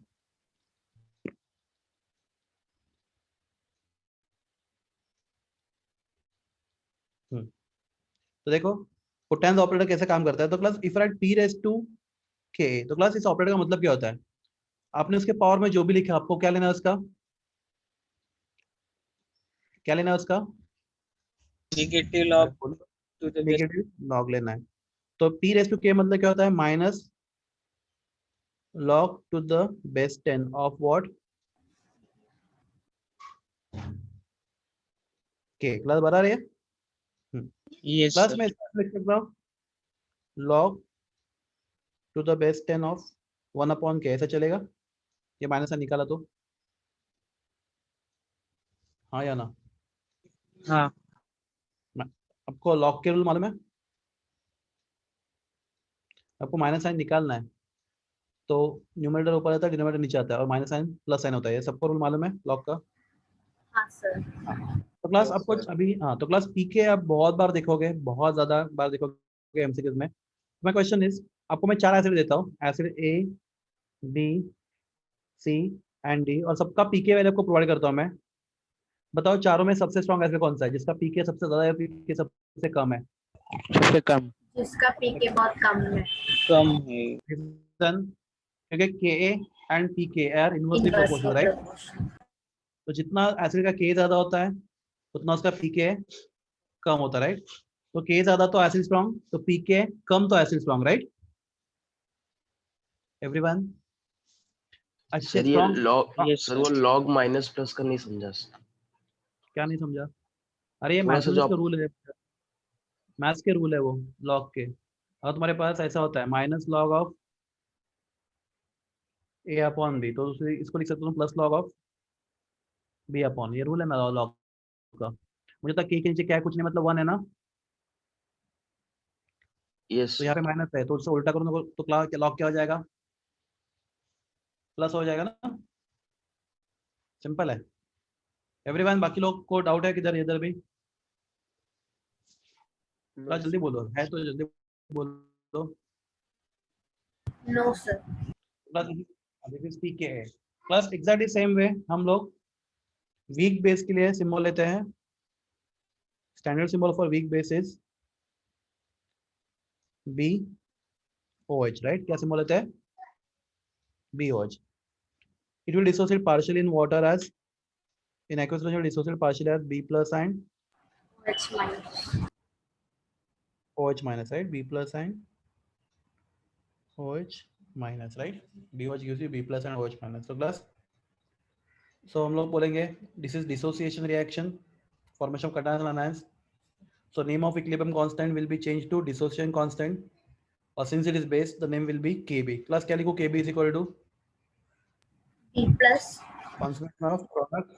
तो देखो पोटेंस ऑपरेटर कैसे काम करता है। तो class if write P raise to K, तो क्लास इस ऑपरेटर का मतलब क्या होता है, आपने उसके पावर में जो भी लिखा आपको क्या लेना है, उसका क्या लेना है, उसका negative log to the base. Negative log लेना है। तो P रेज़ टू के मतलब क्या होता है, minus log to the base 10 of what k। Class बता रही है? Yes class sir. में लिख सकता हूँ log to the base 10 of 1 upon k, ऐसा चलेगा? ये माइनस से निकाला तो हाँ या ना? हाँ आपको log के रूल मालूम है, आपको माइनस साइन निकालना है तो न्यूमरेटर ऊपर आता है, डिनोमिनेटर नीचे आता है, और माइनस साइन प्लस साइन होता है, ये सबको रूल मालूम है लॉग का? हाँ सर। तो क्लास आपको अभी, हाँ तो क्लास पी के आप बहुत बार देखोगे, बहुत ज्यादा बार देखोगे एमसीक्यूज में। माय क्वेश्चन इज, आपको मैं 4 एसिड देता हूँ, acid A, B, C and D, और सबका पीके वैल्यू को प्रोवाइड करता हूँ मैं। बताओ चारों में सबसे स्ट्रॉन्ग एसिड कौन सा है, जिसका पीके सबसे ज्यादा या पीके सबसे कम है? सबसे कम। जिसका पीके बहुत कम है। कम है। रीजन क्योंकि K and pK are inversely proportional, right? तो जितना एसिड का के ज्यादा होता है उतना उसका पीके कम होता है, राइट? तो के ज्यादा तो एसिड स्ट्रॉन्ग, तो पीके कम तो एसिड स्ट्रॉन्ग, राइट? एवरीवन अच्छे सर ये स्ट्रॉन्ग? लॉग, यस सर वो लॉग माइनस प्लस का नहीं समझा सर। क्या नहीं समझा? अरे ये थोड़ा सा जो मैथमेटिक्स का आप रूल है, मैथ्स के रूल है वो लॉग के। अगर तुम्हारे पास ऐसा होता है minus log of A upon B, तो इसको लिख सकते हो plus log of B upon, ये रूल है ना लॉग का। मुझे तक के नीचे क्या है, कुछ नहीं, मतलब 1 है ना, यस तो यहाँ पे माइनस है, तो उससे उल्टा करूँ तो लॉग क्या हो जाएगा, प्लस हो जाएगा ना। सिंपल है एवरीवन। बाकी लोग को डाउट है किधर, इधर भी थोड़ा जल्दी बोलो, है तो जल्दी बोलो। No sir. प्लस पी के है प्लस एग्जैक्टली सेम वे हम लोग वीक बेस के लिए सिंबल लेते हैं। Standard symbol for weak base is B O H, right. क्या सिंबल लेते हैं, B O H. It will dissociate partially in water as, in aqueous solution, it will dissociate partially as B plus and OH minus. OH minus, right? B plus and OH minus, right? BOH gives you B plus and OH minus. So class, so हम लोग बोलेंगे this is dissociation reaction, formation of cations and anions. So name of equilibrium constant will be changed to dissociation constant, or since it is base, the name will be Kb. Class क्या लिखो, Kb is equal to B plus concentration of product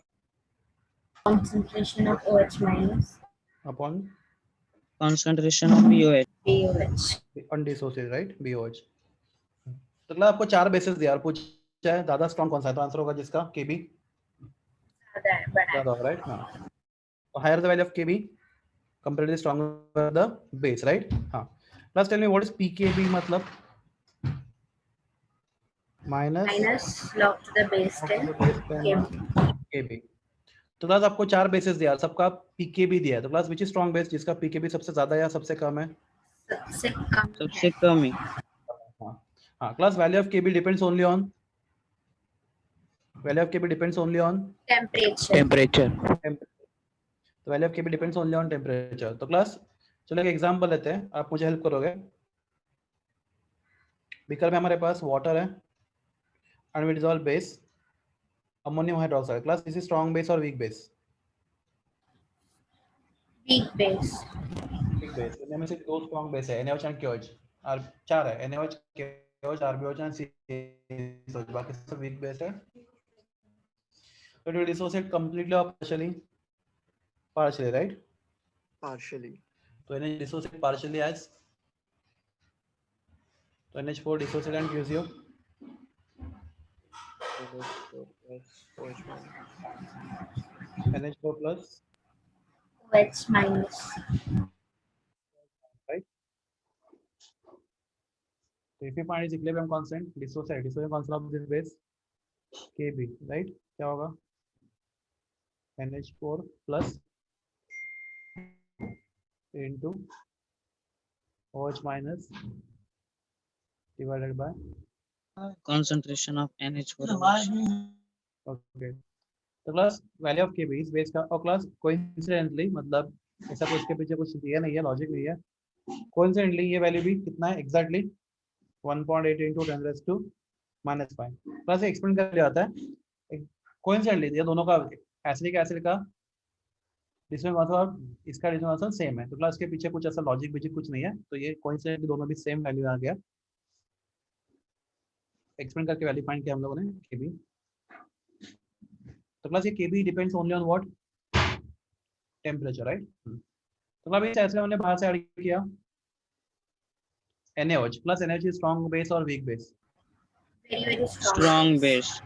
concentration of OH minus upon concentration of BOH. BOH. undissociated, right? BOH. तो मतलब आपको 4 bases दिया और पूछा है ज्यादा स्ट्रॉन्ग कौन सा है, तो आंसर होगा जिसका Kb ज़्यादा है, बड़ा है। ज्यादा होगा, राइट। हाँ, तो higher the value of Kb comparatively stronger the base, right. हाँ, plus tell me what is Pkb, मतलब minus Minus log to the base 10 Kb. Kb। तो क्लास आपको 4 बेसिस दिया, सबका Pkb दिया है, तो class which is strong base, जिसका Pkb सबसे ज्यादा या सबसे कम है। सबसे कम सबसे है। कम है। हाँ, class value of Kb depends only on, value of Kb depends only on Temperature. Temperature. तो value of Kb depends only on temperature. तो क्लास चलो एक एग्जांपल लेते हैं, आप मुझे हेल्प करोगे। बीकर में हमारे पास वाटर है, and dissolved base ammonium hydroxide. Class this is strong base और weak base, Weak base. Weak base. इनमें में से 2 स्ट्रॉन्ग बेस है, NaOH एंड KOH, और 4 है, NaOH KOH RbOH and COH, बाकी सब वीक बेस है। तो इट विल डिसोसिएट कंप्लीटली और partially, right? Partially. तो NH dissociate partially as, तो NH4 dissociate and gives you NH4 plus, OH minus. right? So if you find its equilibrium constant, dissociation constant of this base Kb, right? क्या होगा, NH4 plus into OH minus divided by, Concentration of NH4. okay। तो class value of Kb इस base का, और class coincidentally, मतलब ऐसा कुछ के पीछे कुछ दिया नहीं है, लॉजिक नहीं है, कोइंसिडेंटली ये वैल्यू भी कितना है एग्जैक्टली 1.8 into 10⁻⁻⁵। क्लास एक्सपेरिमेंट कर लिया जाता है कोइंसिडेंटली, ये दोनों का एसिडिक एसिड का इसमें मतलब इसका रिजल्ट सेम है, तो क्लास के पीछे कुछ ऐसा लॉजिक बीजिक कुछ नहीं है, तो ये कोइंसिडेंटली दोनों भी सेम वैल्यू आ गया। एक्सपेरिमेंट करके वैल्यू फाइंड किया हम लोगों ने Kb। तो क्लास ये Kb depends only on what, temperature, right. तो क्लास ऐसे हमने बाहर से ऐड किया NaOH plus NaOH is strong base और weak base, Very Strong base.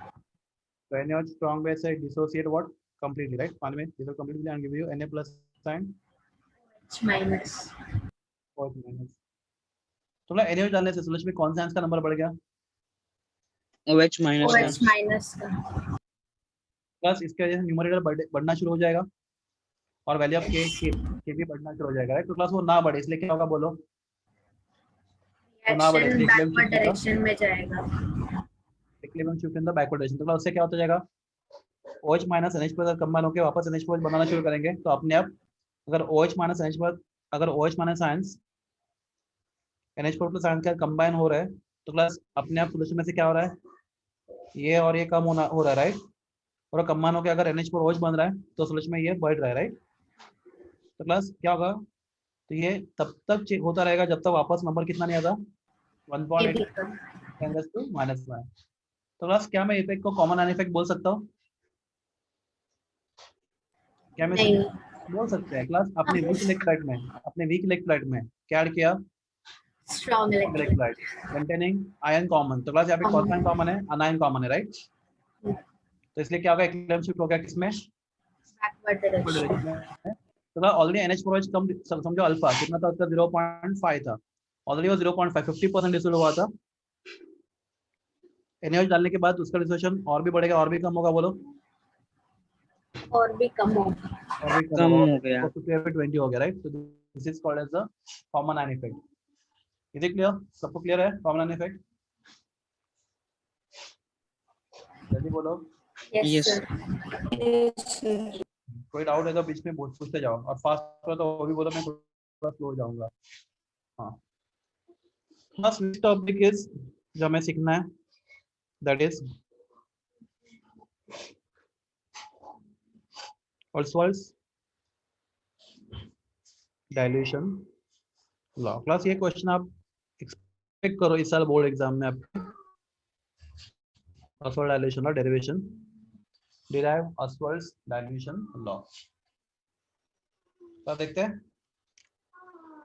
तो NaOH स्ट्रॉन्ग बेस है, डिसोसिएट व्हाट कंप्लीटली, राइट। पानी में dissociate completely and give you Na plus and OH minus. OH minus. तो ना NaOH डालने से solution में कौन सा आंसर का नंबर बढ़ गया, OH minus. OH minus का प्लस इसके वजह से न्यूमरेटर बढ़ना शुरू हो जाएगा और वैल्यू ऑफ के भी बढ़ना शुरू हो जाएगा, राइट। तो क्लास वो ना बढ़े, इसलिए क्या होगा बोलो, तो ना बढ़े, reaction इक्विलिब्रियम backward direction में जाएगा। Equilibrium shift in the backward direction. तो क्लास उससे क्या होता जाएगा, OH माइनस NH पर कंबाइन होकर वापस NH बनाना शुरू करेंगे, तो अपने आप अगर OH माइनस NH पर, अगर OH minus ions NH4 plus ions का कंबाइन हो रहा है, तो क्लास अपने आप सोल्यूशन में से क्या हो रहा है, ये और ये कम हो रहा है, राइट। और कंबाइन होकर अगर NH4 OH बन रहा है तो सोल्यूशन में ये बढ़ रहा है, राइट। तो क्लास क्या होगा, तो ये तब तक होता रहेगा जब तक वापस नंबर कितना नहीं आता, ये 1.8 भी कर। -1। तो क्लास क्या मैं इफेक्ट को कॉमन एन इफेक्ट बोल सकता हूँ? क्या मैं नहीं बोल सकते हैं क्लास? अपने वीक इलेक्ट्रोलाइट में, अपने वीक इलेक्ट्रोलाइट में क्या ऐड किया? Strong electrolyte. Electrolyte containing ion common. तो क्लास यहाँ पे कौन सा कॉमन है? अनायन कॉमन है, राइट? तो इसलिए क्या होगा, इक्विलिब्रियम शिफ्ट हो गया किसमें? Backward direction. तो ऑलरेडी NH4OH कम, समझो अल्फा कितना था उसका? 0.5 था ऑलरेडी, वो 0.5 50% डिसोल्व हुआ था। NaOH डालने के बाद उसका डिसोल्यूशन और भी बढ़ेगा और भी कम होगा, बोलो? और भी कम होगा। और भी कम होगा, हो गया। 20 हो गया, राइट? तो this is called as the common ion effect. Is it clear? सबको क्लियर है कॉमन आयन इफेक्ट? जल्दी बोलो। Yes Yes. सर। कोई डाउट है तो बीच में पूछते जाओ, और फास्ट हो तो वो भी बोलो, मैं थोड़ा स्लो हो जाऊंगा। हाँ, फर्स्ट नेक्स्ट टॉपिक इज जो हमें सीखना है, that is Ostwald's dilution law. Class ये क्वेश्चन आप एक्सपेक्ट करो इस साल बोर्ड एग्जाम में, आप Ostwald dilution law derivation, derive Ostwald's dilution law. तो देखते हैं।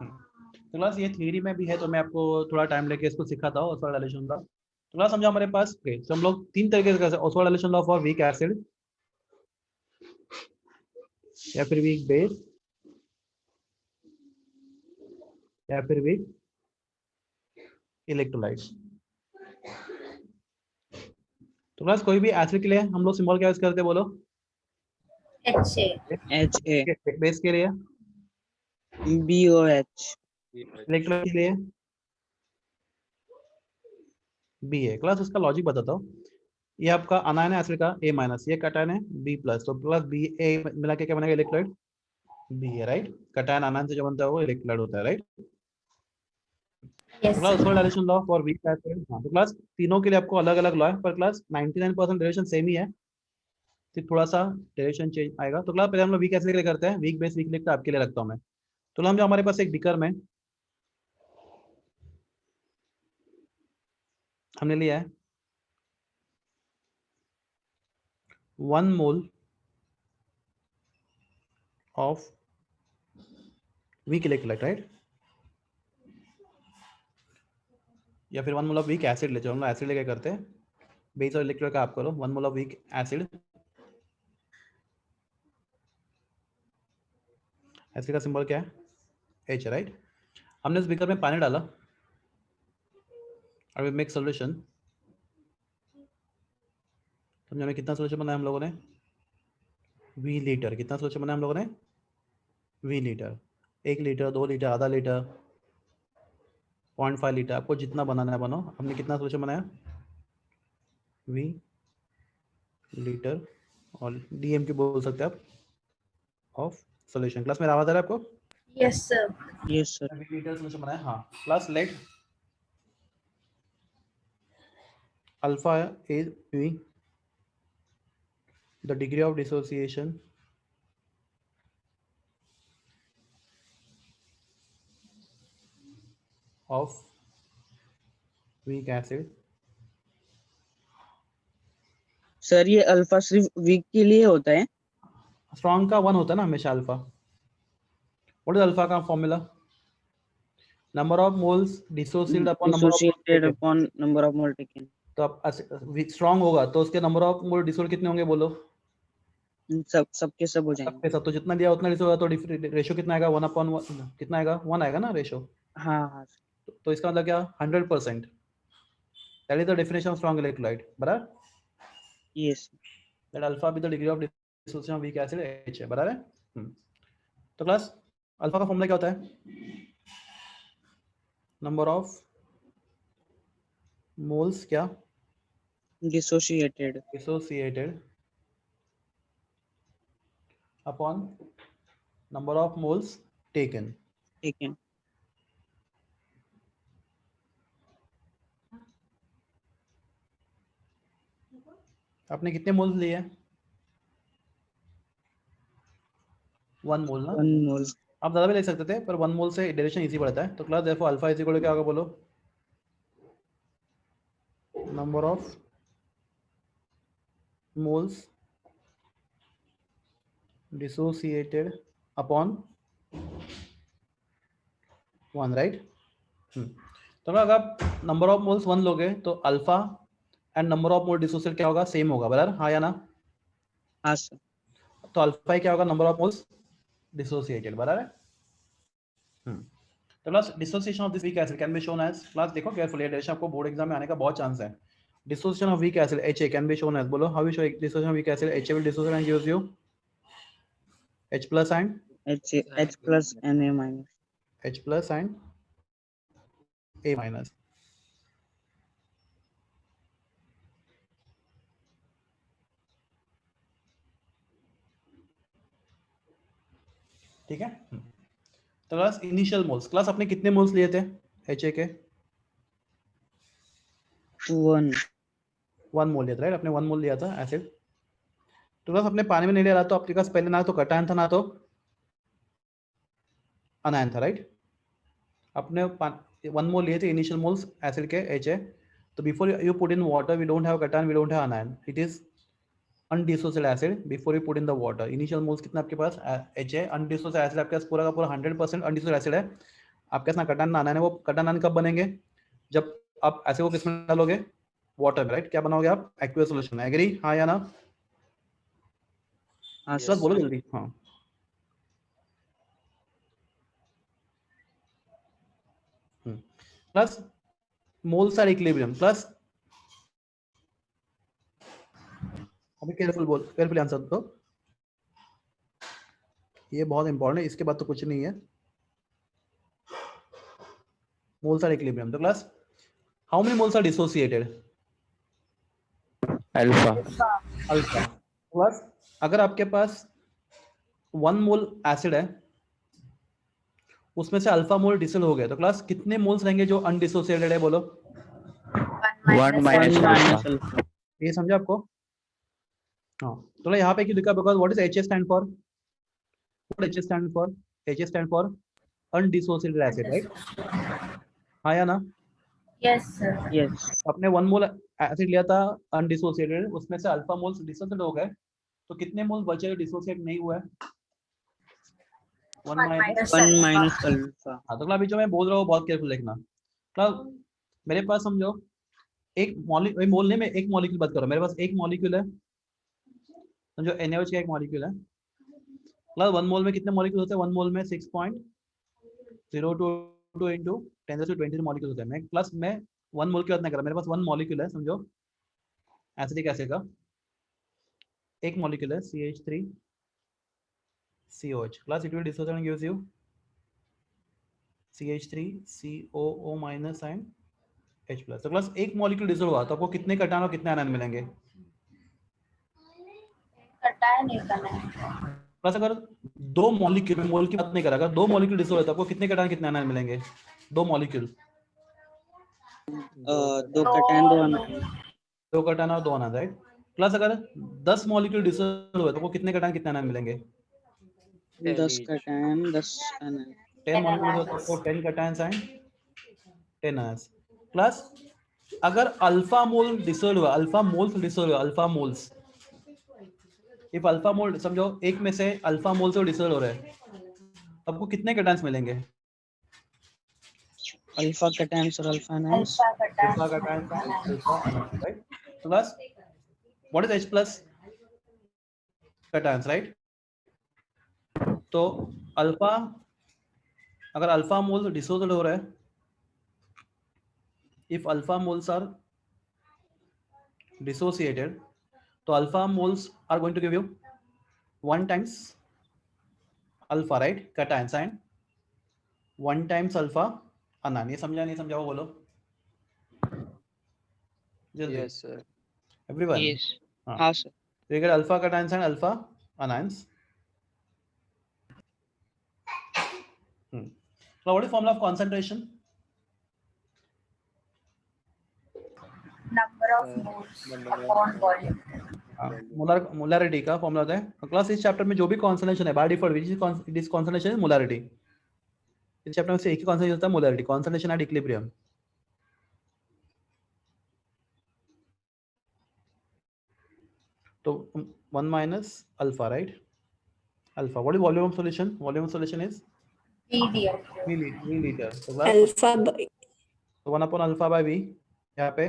तो क्लास ये थ्योरी में भी है, तो मैं आपको थोड़ा टाइम लेके इसको सिखाता हूँ ऑस्वाल्ड डाइल्यूशन लॉ। तो क्लास समझो हमारे पास तो हम लोग तीन तरीके से कर सकते हैं Oswald dilution law for weak acid, या फिर वीक बेस, या फिर वीक इलेक्ट्रोलाइट। तो क्लास कोई भी एसिड के लिए हम लोग सिंबल क्या यूज करते हैं, बोलो? HA। HA बेस के लिए, BOH इलेक्ट्रोलाइट के लिए BA। क्लास उसका लॉजिक बताता हूँ। ये आपका अनायन है एसिड का A-, ये कटायन है B+, तो प्लस BA मिला के क्या बनेगा? Electrolyte BA, right? कटायन अनायन से जो बनता है वो इलेक्ट्रोलाइट होता है, right? Yes class sir. Direction law for weak acid. हाँ, तो क्लास तीनों के लिए आपको अलग अलग लॉ है, पर क्लास 99% डायरेक्शन सेम ही है, सिर्फ थोड़ा सा डायरेक्शन चेंज आएगा। तो क्लास पहले हम लोग वीक एसिड के लिए करते हैं, वीक बेस वीक इलेक्ट्रो आपके लिए रखता हूँ मैं। तो हम जो हमारे पास एक बिकर में हमने लिया है 1 mole of weak electrolyte, right? या फिर 1 मोल ऑफ वीक एसिड ले, जो हम लोग एसिड लेके करते हैं, बेस और इलेक्ट्रोलाइट का आप करो। 1 mole of weak acid, acid का सिंबल क्या है? H, right? हमने उस बिकर में पानी डाला और वी मेक सॉल्यूशन। समझो हमें कितना सॉल्यूशन बनाया हम लोगों ने? V litre. कितना सॉल्यूशन बनाया हम लोगों ने? V litre. 1 लीटर, 2 लीटर, आधा लीटर, 0.5 लीटर, आपको जितना बनाना है बनाओ। हमने कितना सॉल्यूशन बनाया? V लीटर, और DM की बोल सकते हैं आप, ऑफ सॉल्यूशन। क्लास में आवाज आ रहा है आपको? Yes sir. Yes sir. V litre solution बनाया। हाँ class, let alpha is V, the degree of dissociation of weak acid। Sir ये अल्फा सिर्फ वीक के लिए होता है? स्ट्रॉन्ग का 1 होता है ना हमेशा अल्फा। व्हाट इज अल्फा का formula? Number of moles dissociated upon number of moles Dissociated taken. upon number of mole taken. तो आप स्ट्रॉन्ग होगा तो उसके नंबर ऑफ मोल डिसोल्व कितने होंगे, बोलो? सबके सब हो जाएंगे। सबके सब। तो जितना दिया उतना डिसोल्व होगा, तो रेशियो कितना आएगा? 1/1 कितना आएगा? 1 आएगा ना रेशियो। हाँ हाँ तो इसका मतलब क्या? 100%। That is the definition of strong electrolyte, बराबर? yes that alpha with the degree of dissociation of weak acid H है, बराबर है? तो क्लास अल्फा का फॉर्मूला क्या होता है? नंबर ऑफ मोल्स क्या? dissociated dissociated upon number of moles taken. taken. आपने कितने मोल्स लिए? 1 मोल ना? 1 mole. आप ज़्यादा भी लिख सकते थे पर 1 मोल से डेरिवेशन इजी पड़ता है। तो class therefore alpha is equal to क्या होगा बोलो, number of moles dissociated upon 1, right. तो अगर आप नंबर ऑफ मोल्स 1 लोगे तो alpha and number of mole dissociate क्या होगा, सेम होगा, बराबर, हाँ या ना। हाँ सर। तो अल्फा क्या होगा, नंबर ऑफ मोल्स डिसोसिएटेड, बराबर है। तो class dissociation of this weak acid can be shown as, class देखो केयरफुली, डेरिवेशन आपको बोर्ड एग्जाम में आने का बहुत चांस है। Dissociation of weak acid HA can be shown as, बोलो how you show dissociation of weak acid HA will dissociate and gives you H plus and H plus Na minus. H plus and A minus। ठीक है। तो class initial moles, class आपने कितने moles लिए थे HA के? 1 मोल लिया था, राइट, आपने 1 मोल लिया था एसिड। तो क्लास अपने पानी में नहीं ले रहा, तो आपके पास पहले ना तो कटायन था ना तो अनायन था, राइट। अपने 1 मोल लिए थे इनिशियल मोल्स एसिड के HA। तो before you put in water we don't have cation, we don't have anion, it is undissociated acid before you put in the water. Initial moles कितना आपके पास HA, undissociated acid आपके पास पूरा का पूरा 100% undissociated acid है। आपके पास ना कटायन ना अनायन है। वो कटायन अनायन कब बनेंगे, जब आप ऐसे को किसमें डालोगे, वाटर में, राइट। क्या बनाओगे आप, एक्वियस सॉल्यूशन। एग्री, हाँ या ना। हाँ बस बोलो जल्दी, हाँ। Plus moles are equilibrium, plus अभी केयरफुली आंसर दो, ये बहुत इंपॉर्टेंट है, इसके बाद तो कुछ नहीं है। मोल्स आर इक्विलिब्रियम, तो class how many moles are dissociated, alpha. Alpha. Plus अगर आपके पास 1 मोल एसिड है, उसमें से अल्फा मोल डिसोल हो गया, तो क्लास कितने मोल्स रहेंगे जो अनडिसोसिएटेड है, बोलो। 1 minus alpha. ये समझा आपको, हाँ। तो यहाँ पे क्यों लिखा, because what is HA stand for, what HA stand for, HA stand for undissociated acid, right, हाँ या ना। Yes sir. Yes. आपने 1 मोल एसिड लिया था अनडिसोसिएटेड, उसमें से अल्फा मोल्स डिसोसिएटेड हो गए, तो कितने मोल्स बचे डिसोसिएट नहीं हुआ है, 1 माइनस। 1 minus alpha. हाँ, तो अभी जो मैं बोल रहा हूँ बहुत केयरफुल देखना। मतलब मेरे पास समझो एक मॉलिक्यूल, मोल नहीं, मैं एक मॉलिक्यूल बात कर रहा हूँ, मेरे पास एक मॉलिक्यूल है, समझो NaOH का एक मॉलिक्यूल है। मतलब 1 मोल में कितने मॉलिक्यूल होते हैं, 1 मोल में 6.022 इंटू 10⁻20 मॉलिक्यूल होते हैं। मैं प्लस मैं 1 मोल की बात नहीं कर रहा, मेरे पास 1 मॉलिक्यूल है, समझो एसिडिक एसिड का एक मॉलिक्यूल है CH3COH, class it will dissociate and gives you CH3COO minus and H plus. तो क्लास एक मॉलिक्यूल डिसोल्व हुआ तो आपको कितने कटायन और कितने आयन मिलेंगे, कटायन नहीं करना है। प्लस अगर 2 मॉलिक्यूल, मोल की बात नहीं कर रहा, अगर 2 मॉलिक्यूल डिसोल्व है तो आपको कितने कटायन कितने आयन मिलेंगे, 2 मॉलिक्यूल, 2 कटायन 2 अनायन. 2 कटायन और 2 आयन, राइट। प्लस अगर 10 मॉलिक्यूल डिसोल्व है तो आपको कितने कटायन कितने आयन मिलेंगे, 10 कटायन 10 अनायन. 10 मॉलिक्यूल तो आपको 10 कटायंस एंड 10 आयंस। प्लस अगर अल्फा मोल डिसोल्व हुआ, अल्फा मोल्स डिसोल्व हुआ, अल्फा मोल्स, इफ अल्फा मोल, समझो एक में से अल्फा मोल से डिसोल्व हो रहा है, आपको कितने कटायंस मिलेंगे, अल्फा कटायंस और alpha anions. Alpha cations and alpha ions, right. Plus what is H plus, cations, right. तो अल्फा, अगर अल्फा मोल डिसोल्व हो रहा है, if alpha moles are dissociated, तो alpha moles are going to give you 1 times alpha, right, cations, and 1 times alpha anion। ये समझा नहीं समझा, वो बोलो जल्दी। Yes, sir. everyone, Yes. हाँ, हाँ sir. you get alpha cations and alpha anions। So what is formula of concentration, Number of moles upon volume. Molarity का फॉर्मूला होता है क्लास। इस चैप्टर में जो भी कॉन्सोनेशन है by default which is concentration is molarity. इस chapter में से एक ही कॉन्सोनेशन होता है मोलारिटी, कॉन्सोनेशन एट इक्विलिब्रियम। तो 1 minus alpha, right? Alpha. What is volume of solution? Volume of solution is medium milliliter. So alpha so 1 upon alpha by v, यहाँ पे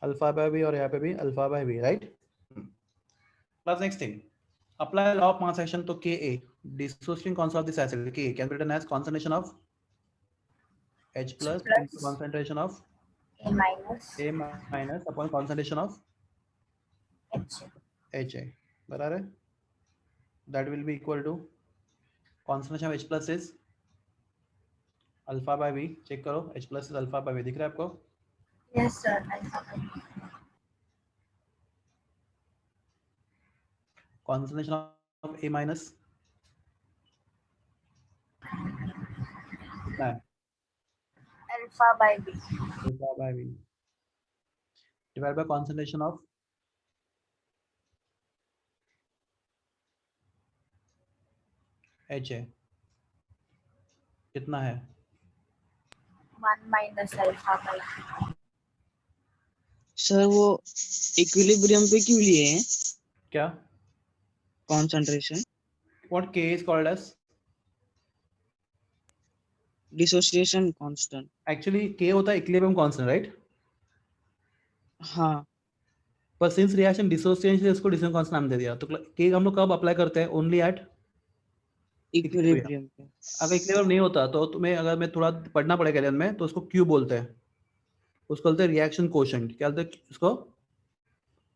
alpha by v और यहाँ पे भी alpha by v, right? Plus next thing, apply law of mass action to Ka, dissociating constant of this acid Ka can be written as concentration of H plus into concentration of A minus A minus upon concentration of H Ha, बराबर है? That will be equal to concentration of H plus is alpha by v, check करो H plus is alpha by v, दिख रहा है आपको? yes sir alpha Concentration of A minus alpha by B alpha by v divided by concentration of Ha, कितना है? 1 minus alpha by B sir वो equilibrium पे क्यों लिए हैं क्या? Concentration? What K is called as? Dissociation constant. Actually K होता है equilibrium constant, right? हाँ पर since reaction dissociation से इसको dissociation constant नाम दे दिया, तो K हम लोग कब अप्लाई करते हैं? Only at इक्विलिब्रियम पे। अगर इक्विलिब्रियम नहीं होता तो तुम्हें, अगर मैं थोड़ा पढ़ना पड़ेगा लेन में, तो उसको Q बोलते हैं, उसको बोलते हैं रिएक्शन कोशेंट। क्या बोलते हैं उसको?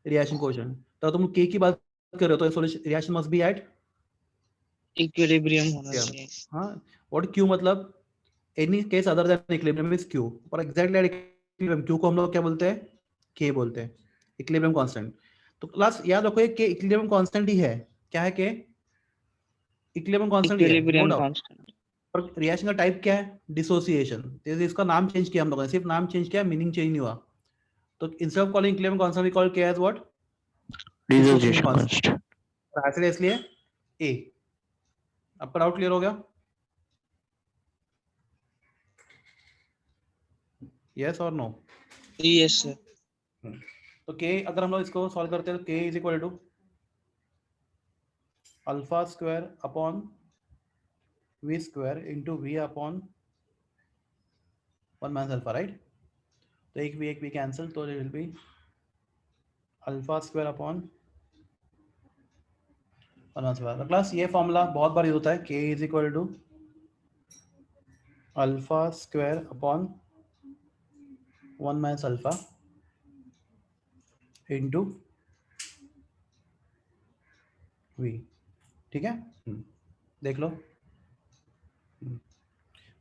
Reaction quotient. तो तुम K की बात कर रहे हो तो solution reaction must be at equilibrium होना चाहिए। हाँ, व्हाट Q मतलब any case other than equilibrium is Q, पर एग्जैक्टली एट इक्विलिब्रियम Q को हम लोग क्या बोलते हैं? K बोलते हैं, इक्विलिब्रियम कांस्टेंट। तो क्लास याद रखो कि इक्विलिब्रियम कांस्टेंट ही है। क्या है कि इक्विलिब्रियम कांस्टेंट ही है, इक्विलिब्रियम नो डाउट। कांस्टेंट। पर रिएक्शन का टाइप क्या है? डिसोसिएशन। तो इसका नाम चेंज किया हम लोगों ने, सिर्फ नाम चेंज किया, मीनिंग चेंज नहीं हुआ। तो instead of calling equilibrium constant we call K as what? Dissociation constant. ऐसे इसलिए A। आपका डाउट क्लियर हो गया? यस और नो? Yes sir. तो K अगर हम लोग इसको सॉल्व करते हैं तो K is equal to alpha square upon V square into V upon 1 minus alpha, right? तो एक भी कैंसिल, तो it will be alpha square upon 1 minus alpha. Class ये फॉर्मूला बहुत बार यूज होता है, K is equal to alpha square upon 1 minus alpha into V, ठीक है? देख लो।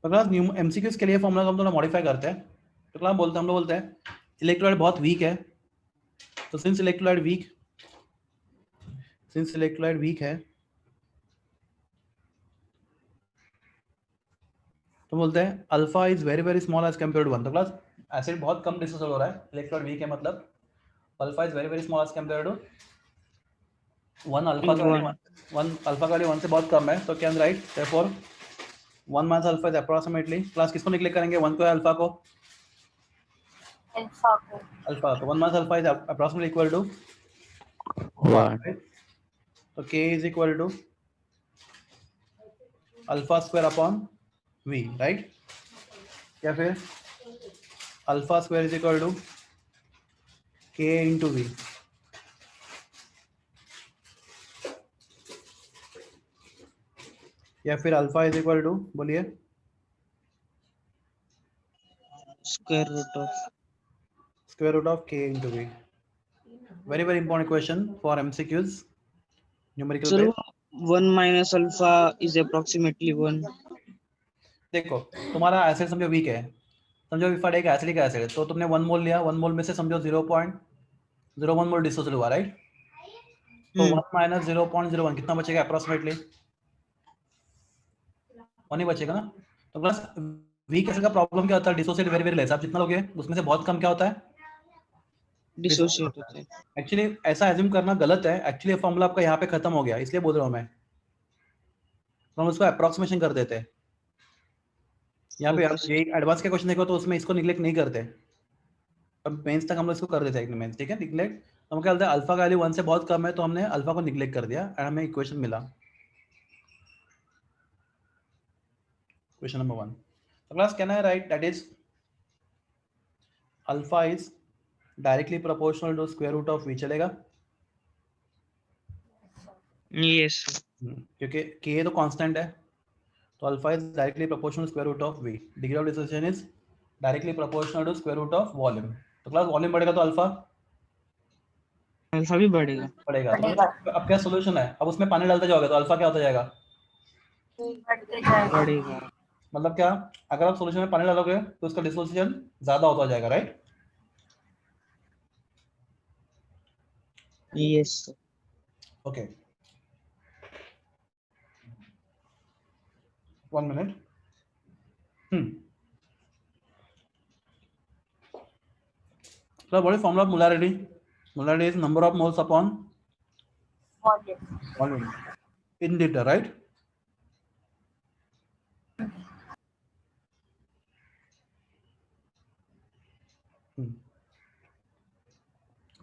तो क्लास एमसीक्यूज के लिए फॉर्मूला हम थोड़ा मॉडिफाई करते हैं। तो क्लास हम लोग बोलते हैं इलेक्ट्रोलाइट बहुत वीक है, तो सिंस इलेक्ट्रोलाइट वीक है तो बोलते हैं alpha is very very small as compare to 1। तो क्लास एसिड बहुत कम डिसोसिएट हो रहा है, इलेक्ट्रोलाइट वीक है, मतलब alpha is very very small as compare to 1। Alpha का वैल्यू 1 से बहुत कम है, तो can write therefore 1 minus alpha is approximately, class किसको निकले करेंगे? 1 को, अल्फा को? अल्फा को 1 minus alpha is approximately equal to 1, right? तो K is equal to alpha square upon V, right? या फिर alpha square is equal to K into V। या फिर अल्फा इज इक्वल टू, बोलिए, square root of K into V। Very very important question for MCQs, numerical sir based। 1 minus alpha is approximately 1। देखो तुम्हारा acid समझो week है, समझो विफाइड एक acidic acid है, तो तुमने 1 मोल लिया, 1 मोल में से समझो 0.01 मोल डिसोसिएट हुआ, राइट? तो 1 माइनस 0.01 कितना बचेगा अप्रोक्सीमेटली? 1 ही बचेगा ना। तो प्लस वीक एसिड का प्रॉब्लम क्या होता है? Dissociate very very less. आप जितना लोगे उसमें से बहुत कम क्या होता है? डिसोशिएट होता है। एक्चुअली ऐसा एज्यूम करना गलत है, एक्चुअली फॉर्मूला आपका यहाँ पे खत्म हो गया, इसलिए बोल रहा हूँ मैं, तो हम उसको अप्रोक्सीमेशन कर देते हैं। यहाँ पे आप ये एडवांस के क्वेश्चन देखो तो उसमें इसको निगलेक्ट नहीं करते, अब मेंस तक हम लोग इसको कर देते हैं मेंस, ठीक है। निगलेक्ट तो हम क्या बोलते हैं, अल्फा का वैल्यू 1 से बहुत कम है तो हमने अल्फा को निगलेक्ट कर दिया एंड हमें इक्वेशन मिला, क्वेश्चन नंबर 1। तो class can I write that is alpha is directly proportional to square root of V, चलेगा? यस क्योंकि k तो कांस्टेंट है, तो alpha is directly proportional to square root of v, degree of dissociation is directly proportional to square root of volume. तो class volume बढ़ेगा तो alpha alpha भी बढ़ेगा। बढ़ेगा। तो अब क्या सॉल्यूशन है, अब उसमें पानी डालते जाओगे तो अल्फा क्या होता जाएगा, बढ़ते जाएगा। बढ़ेगा। मतलब क्या, अगर आप सॉल्यूशन में पानी डालोगे तो उसका डिसोसिएशन ज्यादा होता जाएगा, right? Yes okay, 1 minute. So what is formula of molarity? Molarity is number of moles upon volume in liter, right?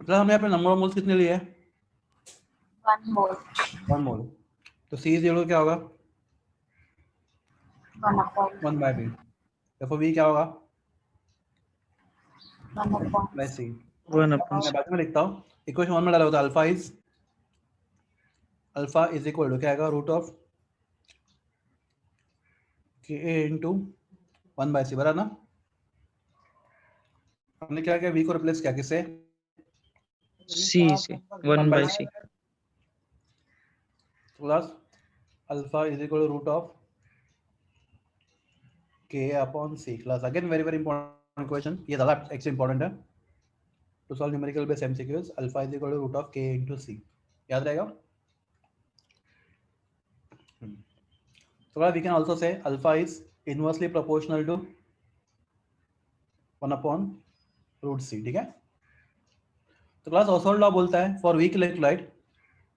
तो हमने यहाँ पे नंबर ऑफ मोल्स कितने लिए? 1 मोल 1 मोल। तो C is equal to क्या होगा? 1 by B। therefore V क्या होगा? 1 by C। 1 मैं बाद में लिखता हूँ, इक्वेशन 1 में डाला होता है अल्फा इज इक्वल टू क्या आएगा, रूट ऑफ के इंटू 1 by C, बराबर ना? हमने क्या किया, V को रिप्लेस किया किससे? सी से 1 by c plus alpha is equal to root of K upon C. Class again very very important question, ये ज्यादा एक्चुअली इंपॉर्टेंट है to solve numerical based MCQs. Alpha is equal to root of K into C, याद रहेगा? So we can also say alpha is inversely proportional to 1 upon root c, ठीक है? तो class Oswald law बोलता है for weak electrolyte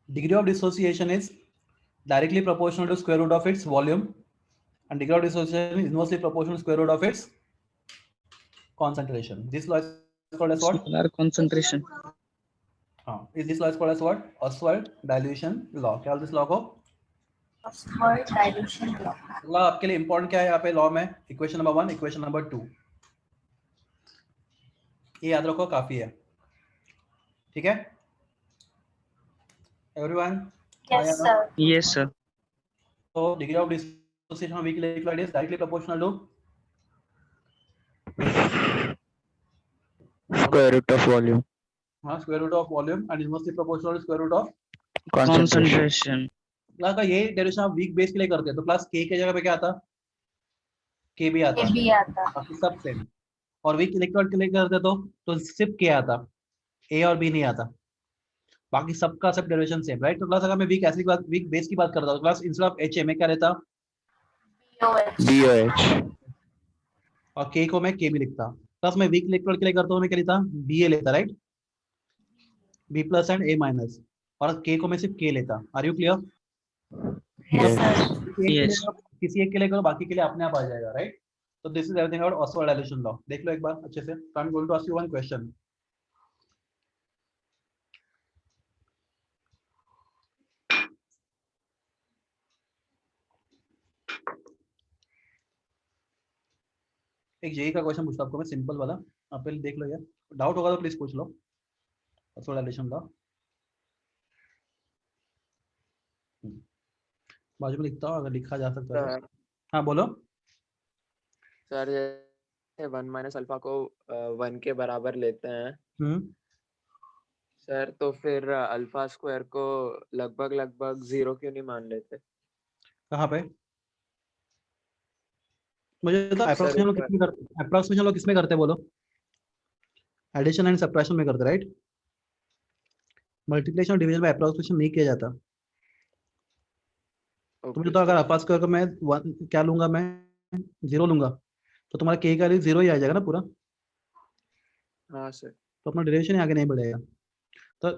degree of dissociation is directly proportional to square root of its volume and degree of dissociation is inversely proportional to square root of its concentration. This law is called as what? Molar concentration. Is this law is called as what? Oswald dilution law. क्या this law को? Oswald dilution law। Law आपके लिए important क्या है यहाँ पे law में? Equation number 1, equation number 2, ये याद रखो, काफी है, ठीक है everyone? Yes sir। Yes sir. तो degree of dissociation of weak electrolyte is directly proportional to Square root of volume. Square root of volume and inversely proportional to square root of Concentration. Concentration. Class का ये derivation आप weak base के लिए करते हैं तो class के जगह पे क्या आता? के भी आता, ये भी आता। बाकी सब सेम। और वीक इलेक्ट्रोलाइट के लिए करते तो सिर्फ के आता, ए और बी नहीं आता, बाकी सबका सब डेरिवेशन सेम, राइट? तो क्लास अगर मैं वीक बेस की बात करता हूँ क्लास इंस्टेड ऑफ एच में क्या रहता BOH। BOH. और के को मैं के भी लिखता। प्लस मैं वीक इलेक्ट्रोलाइट के लिए करता हूँ, मैं क्या लेता? बी ए लेता, राइट? B plus and A minus, और के को मैं सिर्फ के लेता। Are you clear? Yes sir। Yes. किसी एक के लिए करो, बाकी के लिए अपने आप आ जाएगा, राइट? तो this is everything about Ostwald dilution law. देख लो एक बार अच्छे से। I am going to ask you one question. एक जेई का क्वेश्चन पूछता आपको मैं, सिंपल वाला, आप पहले देख लो यार, डाउट होगा तो प्लीज पूछ लो। ऑसवाल्ड डायलेशन लॉ बाजू में लिखता हूँ अगर लिखा जा सकता है। हाँ बोलो। सर जैसे 1 माइनस अल्फा को 1 के बराबर लेते हैं सर, तो फिर अल्फा स्क्वायर को लगभग 0 क्यों नहीं मान लेते? कहाँ पे? मुझे तो अप्रोक्सीमेशन लोग किसमें करते हैं बोलो? एडिशन एंड सब्ट्रैक्शन में करते, राइट? मल्टीप्लिकेशन और डिवीजन में अप्रोक्सीमेशन नहीं किया जाता। तुमने तो अगर अल्फा स्क्वायर को मैं क्या लूंगा, मैं 0 लूंगा, तो तुम्हारा के का वैल्यू 0 ही आ जाएगा ना पूरा। हाँ सर। तो अपना डेरिवेशन आगे नहीं बढ़ेगा। तो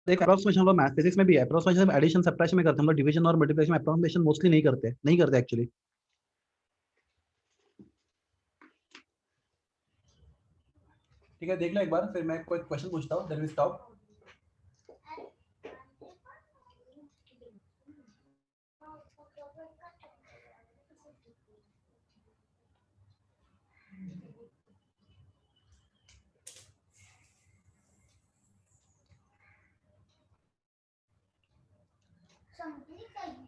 एक अप्रोक्सीमेशन हम लोग मैथ फिजिक्स में भी है, अप्रोक्सीमेशन एडिशन सब्ट्रैक्शन में करते हैं हम लोग, डिवीजन और मल्टीप्लिकेशन में अप्रोक्सीमेशन मोस्टली नहीं करते एक्चुअली। ठीक है, देख लो एक बार, फिर मैं कोई क्वेश्चन पूछता हूँ, then we stop. Something like